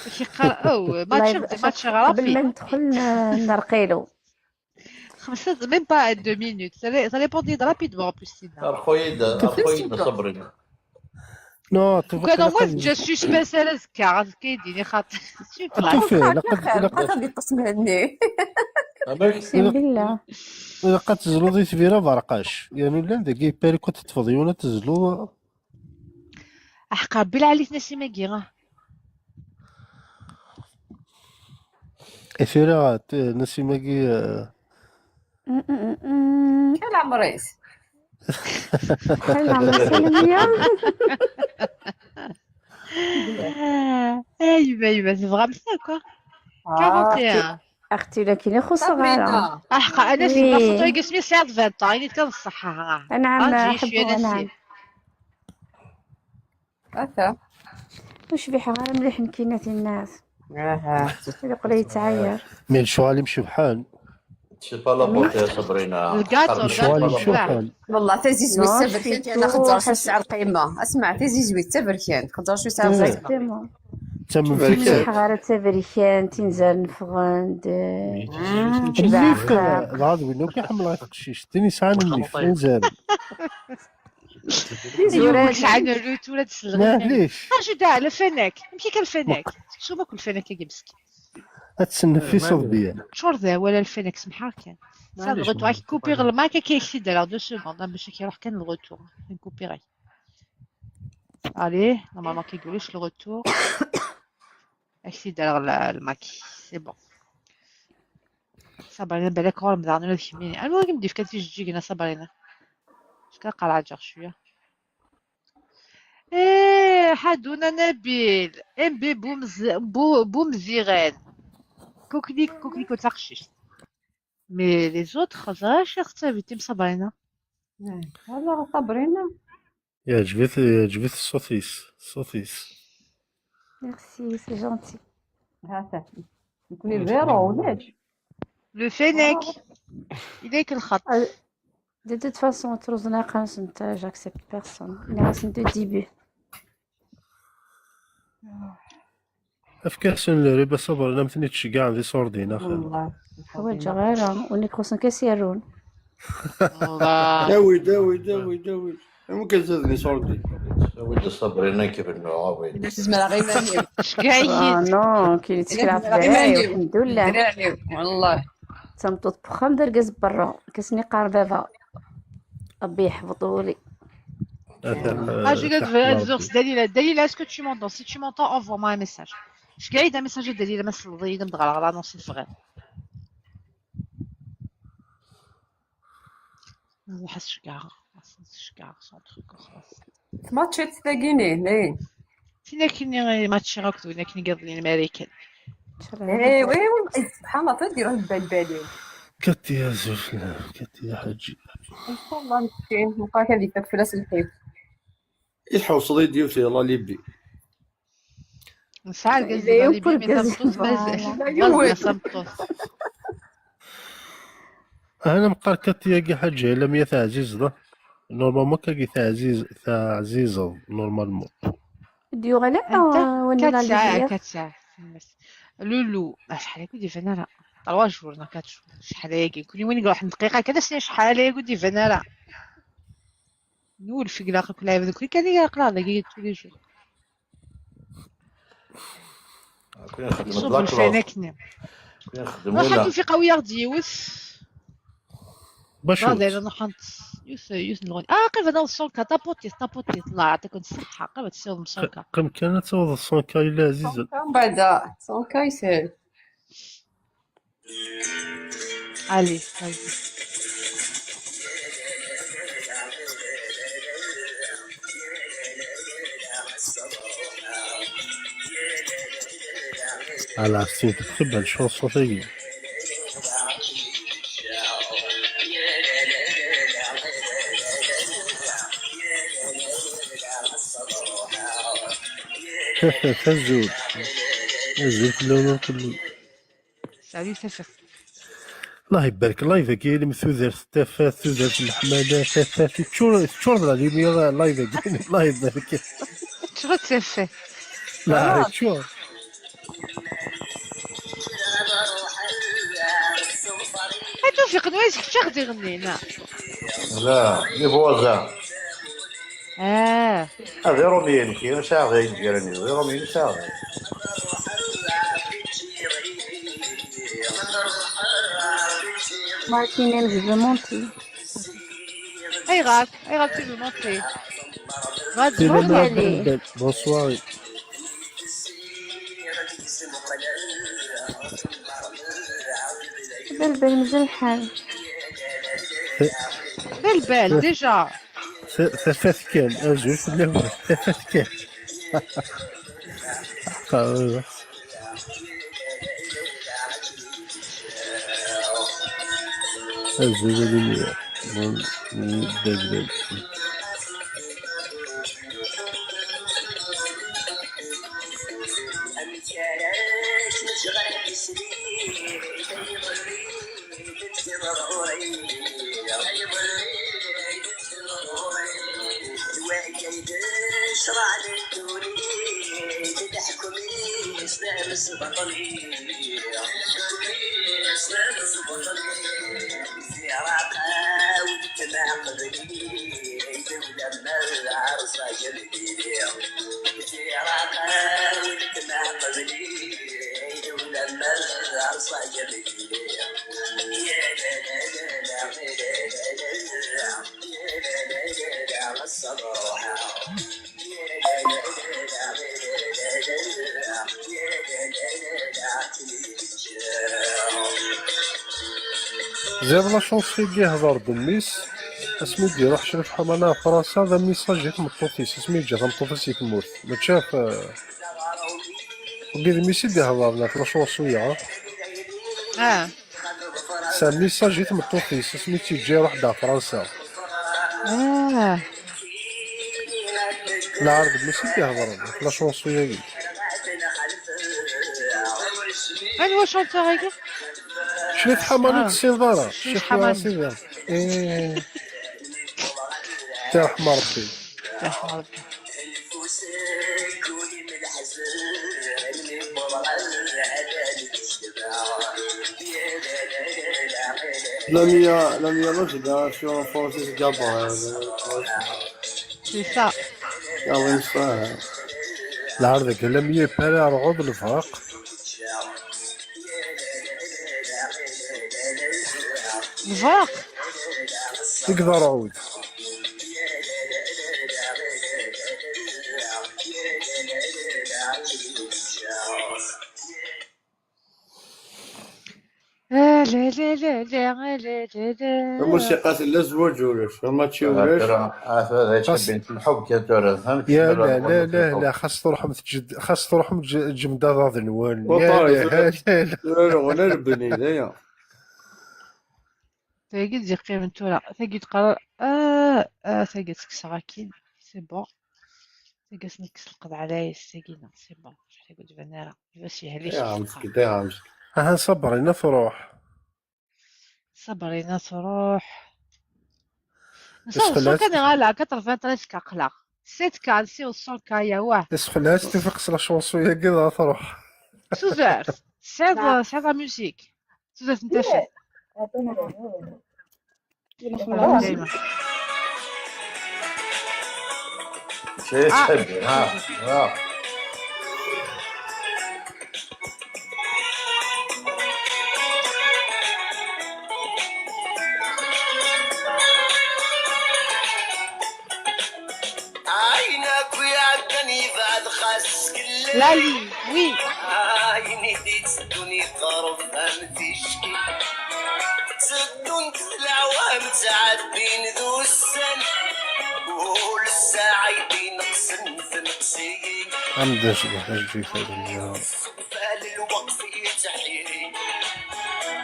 شي قرأوا ماتش غرافي قبل ما ندخل نرقيلو خمسة même pas 2 minutes ça répondait rapidement en plus أرخويد صبرنا نو وكان موالف جا سوسبنس على زكا كيديني خاطر لقد غادي تصمعني اقسم بالله لقد تزلو ثبيرة برقاش يعني لا داكي باري كنت تفضيونا تزلو احقا بالعليت نسيمة كيغا اثيرا نسيماكي كان عمريس كان عمريس سلمية ايوا c'est vraiment ça quoi 41 اختي لكن خسرانة احقا انا سيما خطوة قسمي ساعة 20 يعني كنصحها نعم احبها نعم وش بيها غير مليح مكينة الناس يقول يتعاير من شوالي مشبحان سي با لا بوتي صبرينا شوالي مشبحان والله تزيد بالسبر كان انا خضر حس على القيمة اسمع تزيد بالسبر كان خضر شو ساعة تم فيك غير تبريكان تنزل نفغند الليف هذا وينو كيحمل غيقشيش تاني ساعة الليف نزل يقول ساعة الروت ولا تسلغ ليش اجي داع الفناك نمشي كالفناك شو باكل الفناك يا مسكين هتسنفي صوبيا شور ذا ولا الفناك سمحا كان سا الغوتو راك كوبيغ الماك كيكسيد على 2 سكوند باش كيروح كان الغوتو نكوبيغي allez normalement كيقولوش الغوتو اكسيد على الماكي سي بون صبرنا بالك راه مدارنا له كميني انا واقف ندير كاتي جيجينا صبرنا شكا قلع جار شويه ايه حدونا نبيل ام بي بومزيغان كوكليكو تاقشيش مي لي زوتر خزاش اختي مصبرينا والله صبرينا يعجبك السوسيس ميرسي سي جونتي هاتا نكوني فيرو ولاش لو فينيك إليك الخط De toute façon تروز ناقص انت j'accepte personne ناقص de début. افكاس الربا صبر لم تنتش كاع ذي صوردين اخر والله حوايج غيرهم ونيكروسن كيسيرون. الله داوي داوي داوي داوي ممكن زادني صوردي ولد الصبرين كيف النوع وين الناس تسمع غير مانيو شقايد نو كي تكلع في غير دراعي مانيو الحمد لله. دراري والله تمطط بخام درقز برا كسني قربابة ربي يحفظولي. Ah, je regarde Dalila. Dalila, est-ce que tu m'entends? Si tu m'entends, envoie-moi un message. Je gagne un message de Dalila, mais c'est vrai, non, c'est vrai. Non, je regarde son truc. ماتشات تلاقيني ليه فينا كاين ماتش راكدو هنا كاين قاضيين الامريكان. ايه وي سبحان الله تديروه بالبالي كتي يا زوفنا كتي يا حجي والله مسكين بقى هذيك فلاس الحيف يحوص ديوتي الله ليبي نسعى القزيمة اللي بيمي تمطوس مازال تمطوس. انا مقار كتي يا حجي لم يتعزيز ده نورمالمون كاكي تعزيز نورمالمون ديو غلا ولا لا 4 ساعات لولو شحال هاكا دي فنانة 3 شهور 4 شهور شحال هاكا كل يوم نقول واحد دقيقة كذا سنين شحال هاكا دي فنانة نول في قلاقة كل عام ذكري كان يقرا دقيقة كل شهور صوب الفناكنة نحن في قوية ديوس باش انا نحط يوس نغني قيف هذا الصونكا طابوتي الله يعطيكم الصحة قيف تساوي الصونكا كم كانت توض الصونكا إلا عزيزة من بعد صونكا يسهل علي على عسين تحب الشونسون تاعي فزول فزول كلهم كله سالي سفر الله يبارك الله يبارك لي مثوذر تافات ثوذر في الحمادة تافات تشور بلا لي الله يبارك الله يبارك شغل تسفر لا تشور توفيق نويسك تاخدي غنينا لا لي فوازان هذا روميين كي ساعدين ديالني روميين ساعدين مارتينيل je veux monter. اي غاك tu veux montrer bonsoir بلبل مزال الحال بلبل ديجا ثلاث كان أجل في الأول ثلاث كان أجل بلبل زيد لا شونس كي يهضر بالميس اسمي يروح شرف حمانا فرنسا ذا ميساج جات مطوطيس اسمي جات مطوطيس يتموت ما تشاف وقيد ميسي يهضر لنا في لا شونسوية سا ميساج جات مطوطيس اسمي تيجي روح دا فرنسا لا عرب ميسي يهضر في لا شونسوية أنا شونتور هيك شريف حمانة السيدارة شريف حمانة ايه ترحم ربي. رحم ربي. La mia logica sur Francis Gabon. C'est ça. Comme ça. العرض كلام يبان رغض الفرق. الفرق يقدر عود. لا لا لا لا لا لا لا. الموسيقى لا زواج ولاش ما تشوفش. هذا تحبين في الحب كثر فهمت. يا لا لا لا لا خاص تروح متجد خاص تروح جمدة ضاد نوال. يا لا لا ولا ربني ذايا. تاقي تزي قيمتو تاقي تقرا تاقي تكسر اكيد سي بون. تاقي نكس القض عليا ساقينا سي بون. تاقي تبنارا باش يهليش. يا مسكين يا مسكين. ها صبرينا تروح. صبرينا تروح. نصور كان غالا 93 قلق 7 كان سي وصل كايا واه. تسخلات تفقس لا شونسويا كذا تروح. سوزر سعد ميوزيك سوزر انتشر. شي تحبي ها. لالي وي. عيني تسدوني طرف تشكي تسدون العوام تعدين ذو السن ولسه عايدين نقصن في نقصي عمداش بحاجي فعلا فالوقت يتحيري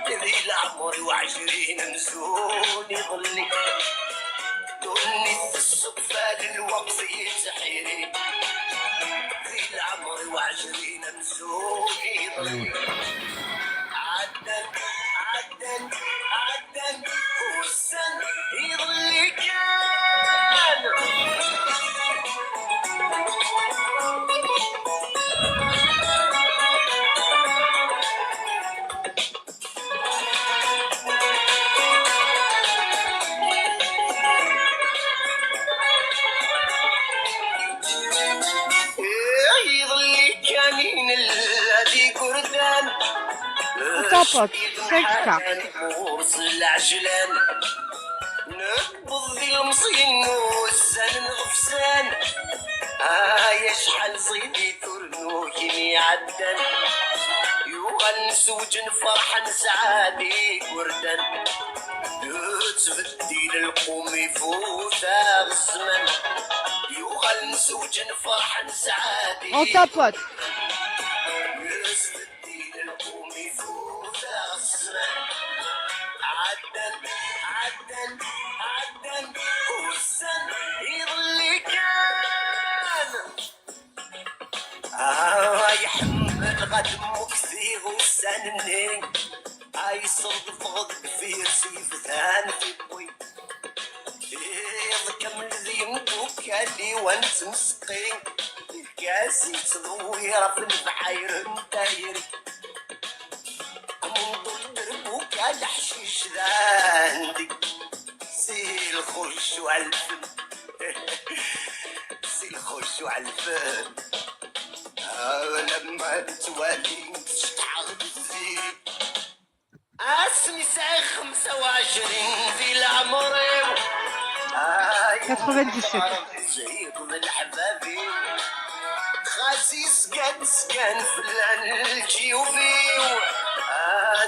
ذي العمر وعشرين نزوني ظلي دوني في السوق فالوقت يتحيري العمر وعشرين نزولي ظلي عدن والسن يظلي كان طابط 5K مرسل عجلان نقبض ذي المصين والسن غفسان يشحال صيدي ثرنو يمي عدن يغنس وجن فرحا سعادي وردن تبدي للقوم يفوتا الزمن يغنس وجن فرحا سعادي او طابط. عدن والسن يظلي كان يحمل غد مكثي والسنين يصرف غضب في سيف ثان في بوي كمل ذي مدوك اللي وانت مسقين الكاسي تضويرة في البحير مدايري منظر دربوك الحشيش ذاندي سي الخش وعالفم سي الخش وعالفم لما توالي تشتعغ الزين اسمي ساعة 25 في العمر 97 زيد من حبابي خاسيس قد سكن في الجيوبي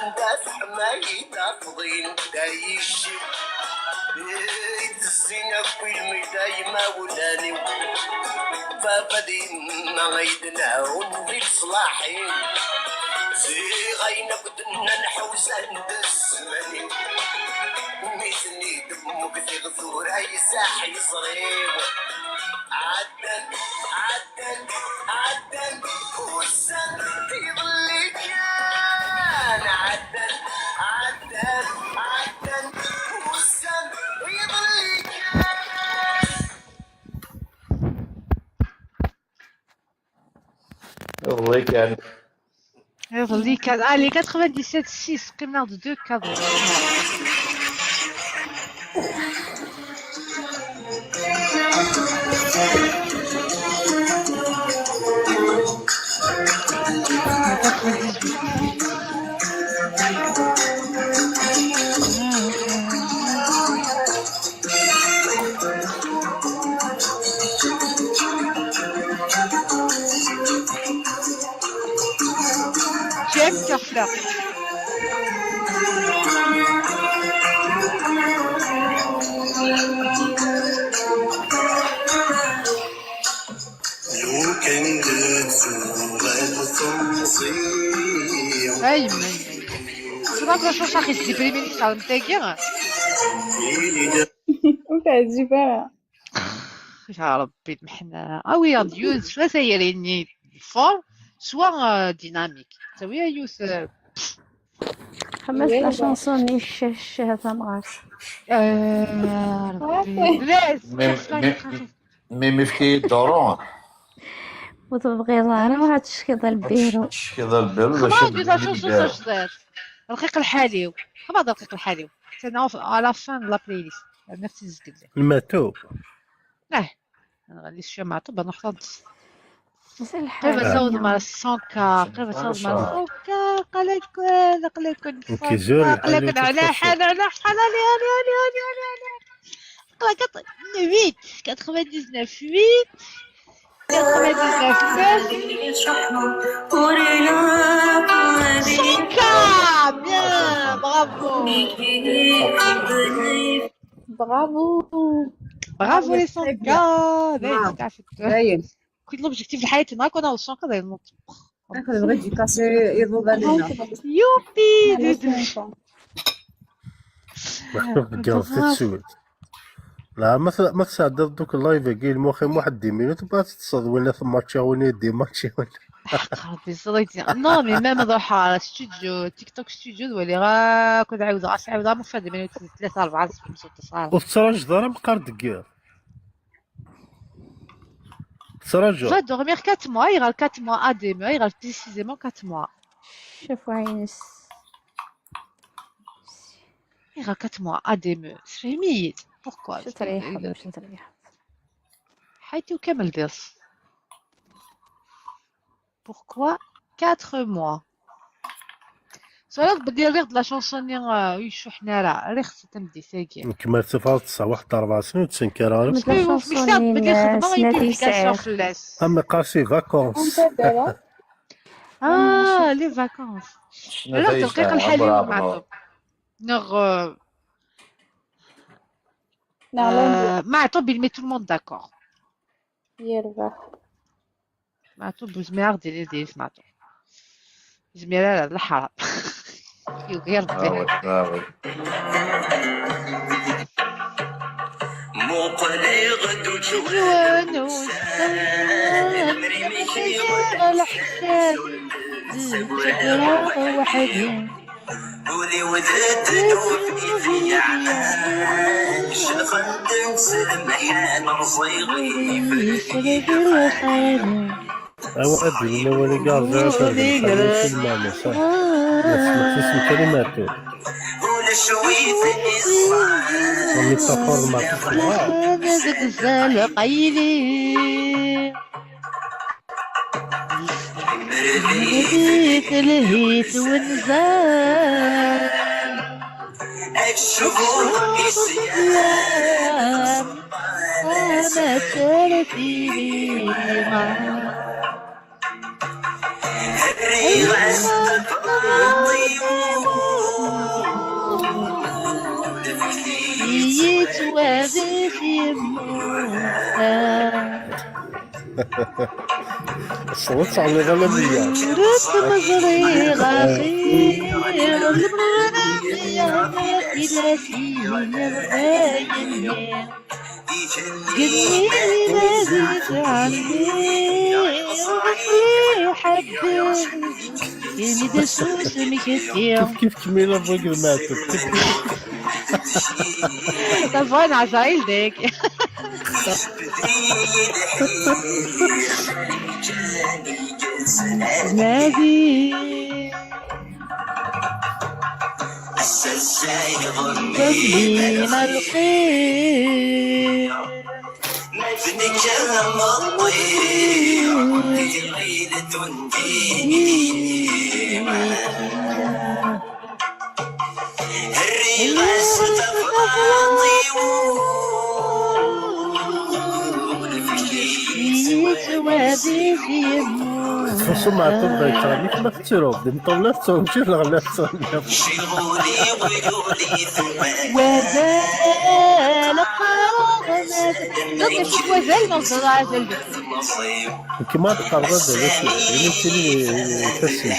اندافع ما يتفضين دايش الزينة كل مداي ما ولاني فبدي ما غيدنا ونبيك صلاحي زي غينا بدنا نحوز عند الزماني مثلي دمك في غثور اي ساحي صغير عدن والسن يظلي كان عدن والسن يظلي كان les cannes. Les 97,6 قيمنا de 2 cadeaux. J'aime cœur fleur. Ay, سمعت واش راح يديبريميني صار متاكير وتعجب انا يا ربي محنا وي ديوز شو سايريني فور سوا ديناميك سويا يوس خمس لا شانسون نيش هذا ما عرفش مي في دورون وتبغي ظاهرة ما عادش كذا البيرو كذا البيرو باش خبا لا شانسون صغير رقيق الحاليو خبا رقيق الحاليو سنعرف على فان لا بلاي ليست نفسي نزكد الماتوب غادي شويه معطوبه نحفظ مسألة قريبا نزود مع 100 قريبا نزود مع 100 قليكن قليكن على حال على حال قليكن 8 برافو لي 100 كل لوبجيكتيف الحياة ناكو انا والشنقة داير نطبخ ناخذ بغيت يكاسي يضرب علينا يوبي محطوط بالجواز تسود لا ما تساعد دوك اللايف كي المخيم واحد 10 مينوت بقى تتصد ولا ثم تشاوني دي ماتشي ولا ربي صديتي نو مي ميم نروح على ستوديو تيك توك ستوديو ولا غا كنت عاود غاس عاود مفاد مينوت 3 4 5 6 وتراج دار مقارد كاع تراج va dormir 4 mois il râle 4 mois à demain il râle précisément 4 mois شوفوا عينس il râle 4 mois à demain c'est ميت pourquoi شو تريح شو تريح حياتي وكامل ديس pourquoi 4 mois صراحة بدي ريغ لا شونسوني يشو حنا راه ريغ تمدي ساكي كما تفاض تصا واحد 4 سنين تسنكر بدي خدمة يمكن كاسيون خلاص اما قاسي فاكونس لي فاكونس لا دقيق الحالي معطوب نغ معطوب il met tout le monde d'accord يربح معطوب بزمير ديالي معطوب زميرة الحرام يغير به مقلي غدو جوان وسام الحساب الجبراء وحدين ولي ودات توفي عاش خدم سمحان رصيغي في الخير أدري لو أنا قاعد في المعنى صح بس اسم كلماته ولا شوية الصعب والميتافور ما تفهم هذا غزال قيلي مريت الهيت ونزال الشهور نسيان أنا سالتي لي الصوت على غلبية رد مزري غخير إلى سين الغاية قدني ناديت عني وعقلي حدد يمي دسوس مكتير كيف كميلة فوق الماتب طبعا عزايل ديك نادي تسليم الخير مبني كلام الطير ليلة ديما الريغة ستفاضي تفصل مع الطب يتغنيك ما تتسرب دي مطولات تمشي الغلات وزال قرار نظر شوف وزال نظر عزل كما تقرب هذا يعني تسيني تسي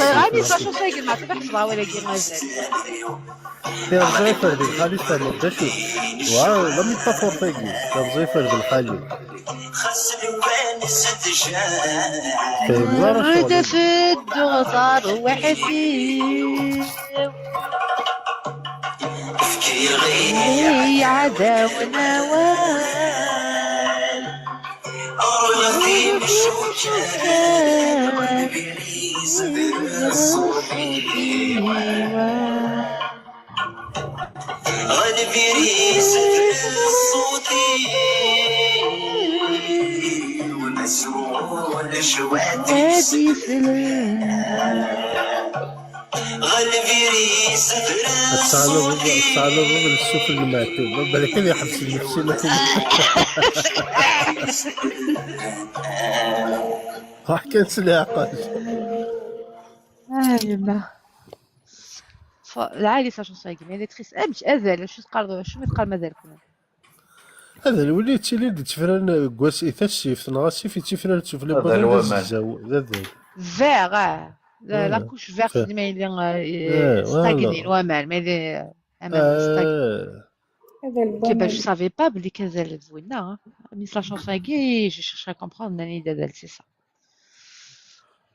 غادي شو سايق ما تحصبها ولا كي مازال يا زيفر بالخالي تاع داشو واو لم يطفر فيكي يا زيفر بالخالي رد في الدغصار وحسين هي عدا ونوال أرغبي بشوكان غادي بريس الصوتي ومسؤول شواتي غادي بريس الصوتي تعالوا بالسوق المعتوب بالك اللي يحبس النفسي ما راح كنسل يا عقل يما العالي شو سايق مي تخيس امش ازل شو تقال شو تقال مازال كنا هذا الوليد تيلي تفرن كواس ايثاسيف نغاسي في تفرن تفلا هذا الومان هذا فيغ لا كوش فيغ ديما يلي ستاغنين ومان مي اما ستاغ كيفاش سافي با بلي كازال زوينه مي لا شونسون كي جو شيرش ا كومبروندر ناني دازال سي سا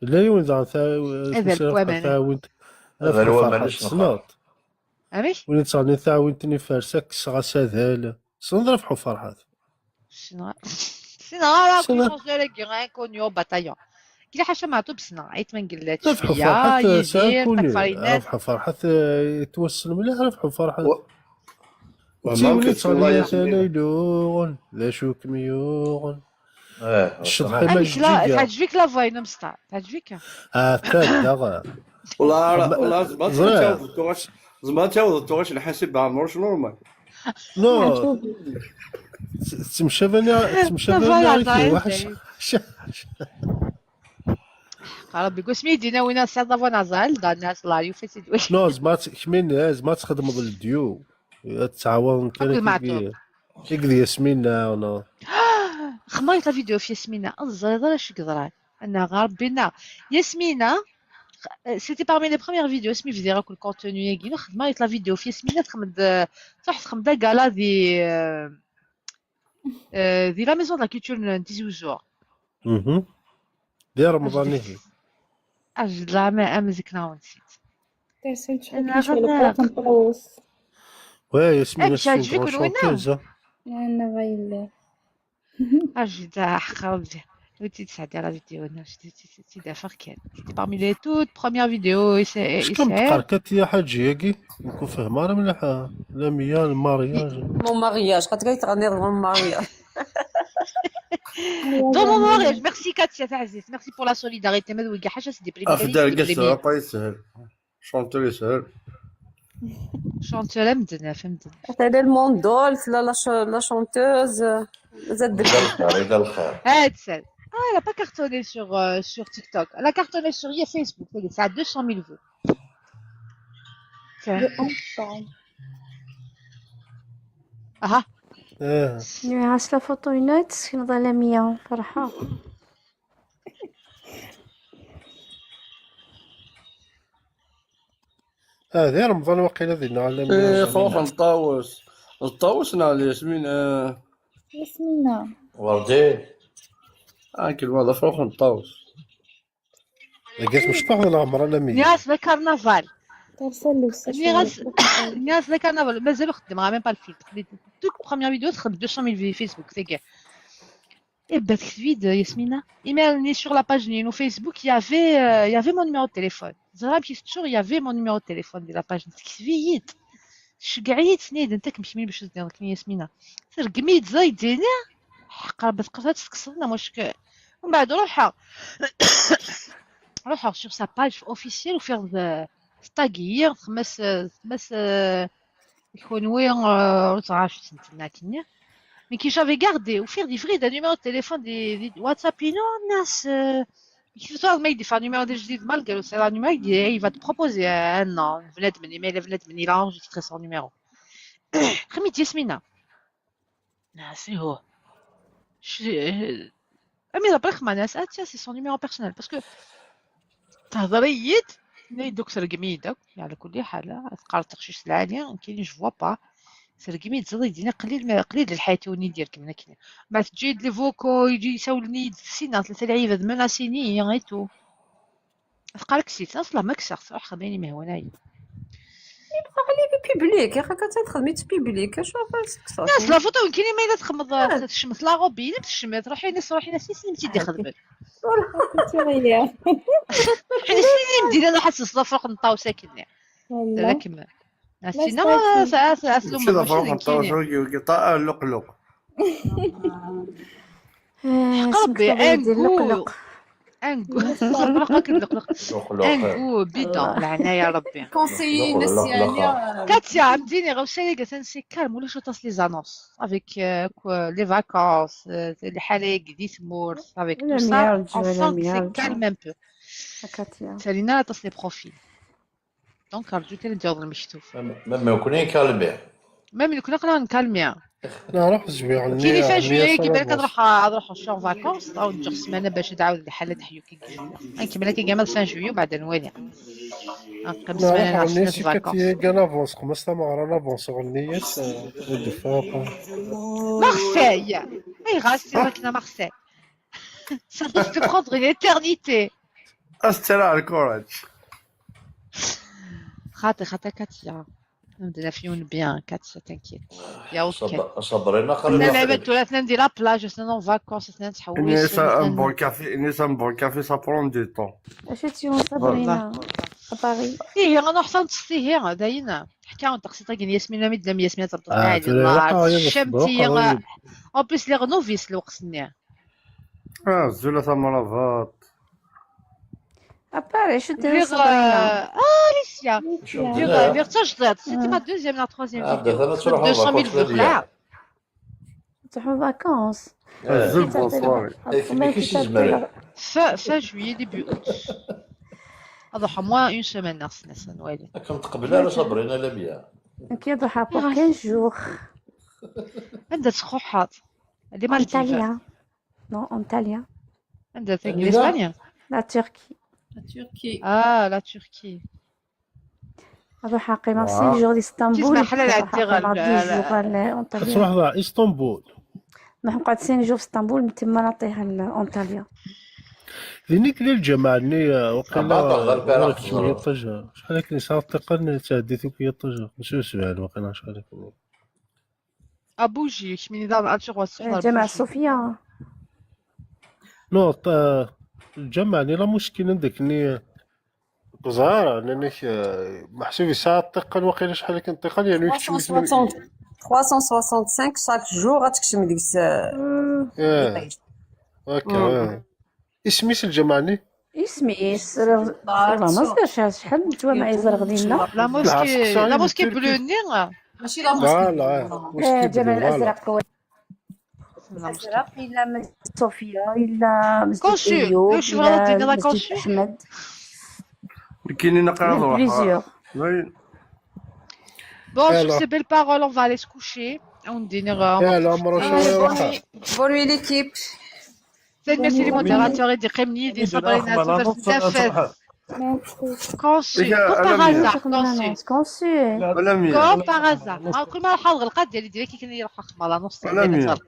لا يوزع هذا الومان هذا الومان صناط امي ولي تصاني ثاوينتني فارسك صغاس هذا صنضرفحوا فرحات شنو راه كونسيري كي غان كونيو باتايون كي حاجه معطو بسنا عيط ما نقلاتش فيا يدير تكفارينات ربحوا فرحات يتوصل مليح ربحوا فرحات وما تصاني ثانيلون لا شوك ميون الشطحي ما تعجبك لا فاي نمسطع تعجبك تاع والله زعما تعوض الحاسب عمرو نورمال نو تمشى بني وحش ربي قول سميتي ناوينا ساعه فانا زال دا الناس لا يفسد واش نو زعما كمين زعما تخدم بالديو تعاون كان كيقضي ياسمينة ولا خميت الفيديو في ياسمينة الزريضة اش قدرات انا غربينا ياسمينة سيتي parmi les premières vidéos اسمي في راك الكونتوني ياكي خدمت لا فيديو في ياسمينة تخمد كالا دي لا ميزون لا كولتور ديزوزور ديال رمضان هي اجد لا ما امزكنا ونسيت واه ياسمينة تعجبك الوينة انا غايله اجد حقا ودي تسعدي على فيديو سي دافر كان parmi les toutes premières vidéos شكون تقركت يا حاج ياكي نكون فاهمه راه مليح لا ميا المارياج مون مارياج قد تغني مون مارياج دون مون مارياج ميرسي كاتيا تاع عزيز ميرسي بور لا سوليداريتي ما دوي حاجه سي دي افدال قصه با يسهل شونتور يسهل شونتور مدنا فهمت هذا الموندول لا شونتوز زاد إذا الخير هاد سال elle a pas cartonné sur TikTok. Elle a cartonné sur Facebook. Ça a 200 000 vues. Ah. عاش لا فوتوينات كنظن على 100 فرحة. هذه رمضان واقيلا دينا على 100. خوف الطاووس نال ياسمينة وردي كلمة هذا فوق الطاووس لقيت مشطح ولا عمرنا 100 ياس كرنفال ترسل له الساعة الناس اللي كان مازالوا خدم غير ميم با الفيلتر دوك بروميير فيديو تخدم 200 000 فيسبوك c'est que et bah c'est vide Yasmina email sur la page Nino Facebook il y avait mon numéro de téléphone زرا مشيت toujours il y avait mon numéro de téléphone de la page vide شقعيت سنيد انت كمشي باش تدير ياسمينة رقميت زايديني قربت قصات تكسرنا مشكل ومن بعد روحها sur sa page officielle وفير ستاغير خمس يكون وين تعرف سنتنا كنيا mais qui j'avais gardé ou faire des vrais d'un numéro de téléphone des WhatsApp non الناس كيف تقول ما يدفع numéro de جديد malgré c'est un numéro il va te proposer un nom بنات مني ما بنات مني لا enregistré son numéro خميت ياسمينة سي هو امي دابا خما ناس c'est son numéro personnel parce que تهضريت دوك سرقمي داك على كل حال تقال تخشيش العالية كاين جو فوا با سرقمي تزيد يدينا قليل الحياة وني ندير كيما كاين بعد تجي لي فوكو يجي يسولني سينا 3 لعيبه منا سيني غيتو تقالك سيت اصلا ما كسرت صراحه خديني مهوناي يبقى عليه بيبليك يا اخي كتخدمي تبيبليك شنو فاش ناس لا فوتو كاين ما الا تخمض تشمت لا روبي الا تشمت تروحي ناس سيني تدي خدمت كنتي غير حنا سيني مدينا انا حاسس صفر نطاو ساكنين لكن سينا اسلم شي دابا نحطو شويه قطاع اللقلق قربي انكو بيضا لعنا يا ربي كونسيي الناس يعني كاتيا عمديني غوشالي قالت نسي كالم ولا شو تصلي زانونس افيك لي فاكونس لي حالي دي تمور افيك تو سا اون سي كالم ان بو كاتيا سالينا تصلي بروفيل دونك رجوك ندير المشتوف ما يكون كالمي ميم اللي كنا نكالمي لا روح جميع كاين اللي فيها جويه كيبان لك نروح شون فاكونس او نجي سمانه باش نعاود الحاله تحيو كي كيبان لك كاع فان جويو بعد نوالي نقيم سمانه نعرف الناس فاكونس كان افونس خمسة مع افونس غنيت ودفاق مارسيل اي غاسي راكنا مارسيل ça risque de prendre une éternité استرا الكورج خاطر كاتيا نبدا فيون بيان كاتيا تنكيت يا اوكي صبرينا انا خلينا لعبت ولا ثنا ندير بلاج ثنا فاكونس ثنا نتحوس un bon café ça prend du temps اش تيون صابرينا اباري ايه انا حسن تصيهي داينا حكاو تقصيطه كاين ياسمين ميد ياسمين تبطل عادي الله شمتي اون بليس لي غنوفيس الوقت نيا الزوله ثما لافات اباري شو دير صابرينا Alicia vers ça c'était ma deuxième la troisième vidéo 200 000 vues là تروحوا فاكونس الزول بونسوار fin juillet début août اضحى moins une semaine ناس نوالي كنت قبلها لا صبرينا لا بيا كي ضحى بور 15 جور عندها تخوحات اللي ما انطاليا نو انطاليا عندها في اسبانيا لا تركي لا تركي ضحى قيمة 5 جور لإسطنبول تسمع حلال عالدير تروح ضاع اسطنبول نقعد 5 جور في اسطنبول من تما نعطيها لأنطاليا ذينيك للجماعة اللي وقيلا شوية غير طجة شحال كني صار تقن تعديتو كي طجة ماشي سؤال وقيلا شحال كني ابوجي شمين دار اتشغ وصفر جامعة صوفيا نو الجماعة اللي لا مشكل عندك اني زهرة لانك محسوب ساعة تقن وقيلا شحال كنطيقن يعني يكتب 365 chaque jour غتكتب ديك هكا اسميس الجماعة اسميس راه ما صدرش شحال نتوما معايا زرغدينا لا موسكي بلوني ماشي لا موسكي لا جبل الازرق الازرق الا مسجد صوفيا الا مسجد ايوب الا مسجد احمد كاينين قراض Bon, sur ces belles paroles, on va aller se coucher. On dînera. Bonne nuit l'équipe. Merci les modérateurs et des Khemni, des Sabrina, tout à fait. Conçu. Comme par hasard. Conçu. Comme par hasard. كل ما راح الغلقه ديالي كي كان يروح خماله نص ساعه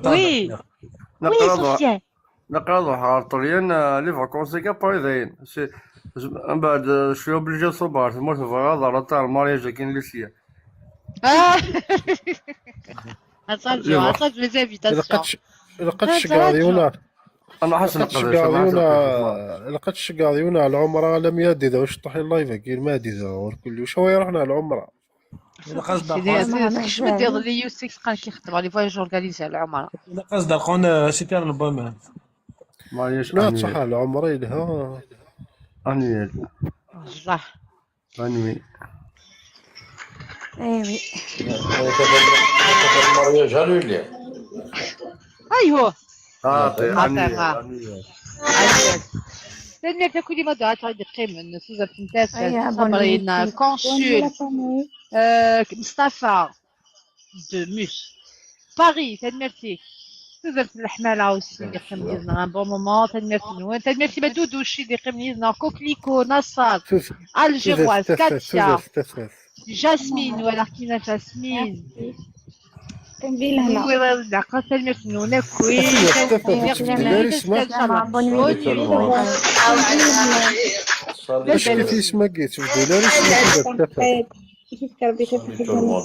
وي وي سفيان نقراض على الطليان لي فاكونس كاع بايدين من بعد شويه بلجا صبار ثم تبغى ضربت المارياج كاين اللي فيها. Attends, les invitations. لقيتش قاضيونا انا حسن لقيتش قاضيونا على العمره لم يديد واش طاح اللايف كاين ما ديزا كل شويه رحنا على العمره. Je me dire les U6 quand qui خدموا les voyages organisés على العمره. إلا قصد خونا سيتي البوم مارياج لا تصح على العمره لها انيل صح انوي ايوي المارياج هالولي ايوه انيل لأن تاكلي ما دعات غادي قيم سوزا فنتاس أيا صابرين بونيتي كونسول مصطفى دوموس باريس تنمرتي سوزا في الحمالة وسي اللي قيم ليزنا ان بون مومون تنمرتي نوان تنمرتي ما دودوشي اللي قيم ليزنا كوكليكو نصار الجيروise كاتيا جاسمين ولا كينا جاسمين تنبيل هنا ولا قاتل مرسنونا كوي اش كيف اسمها قيت في دولار اسمها كيف كربيتها في الحزام.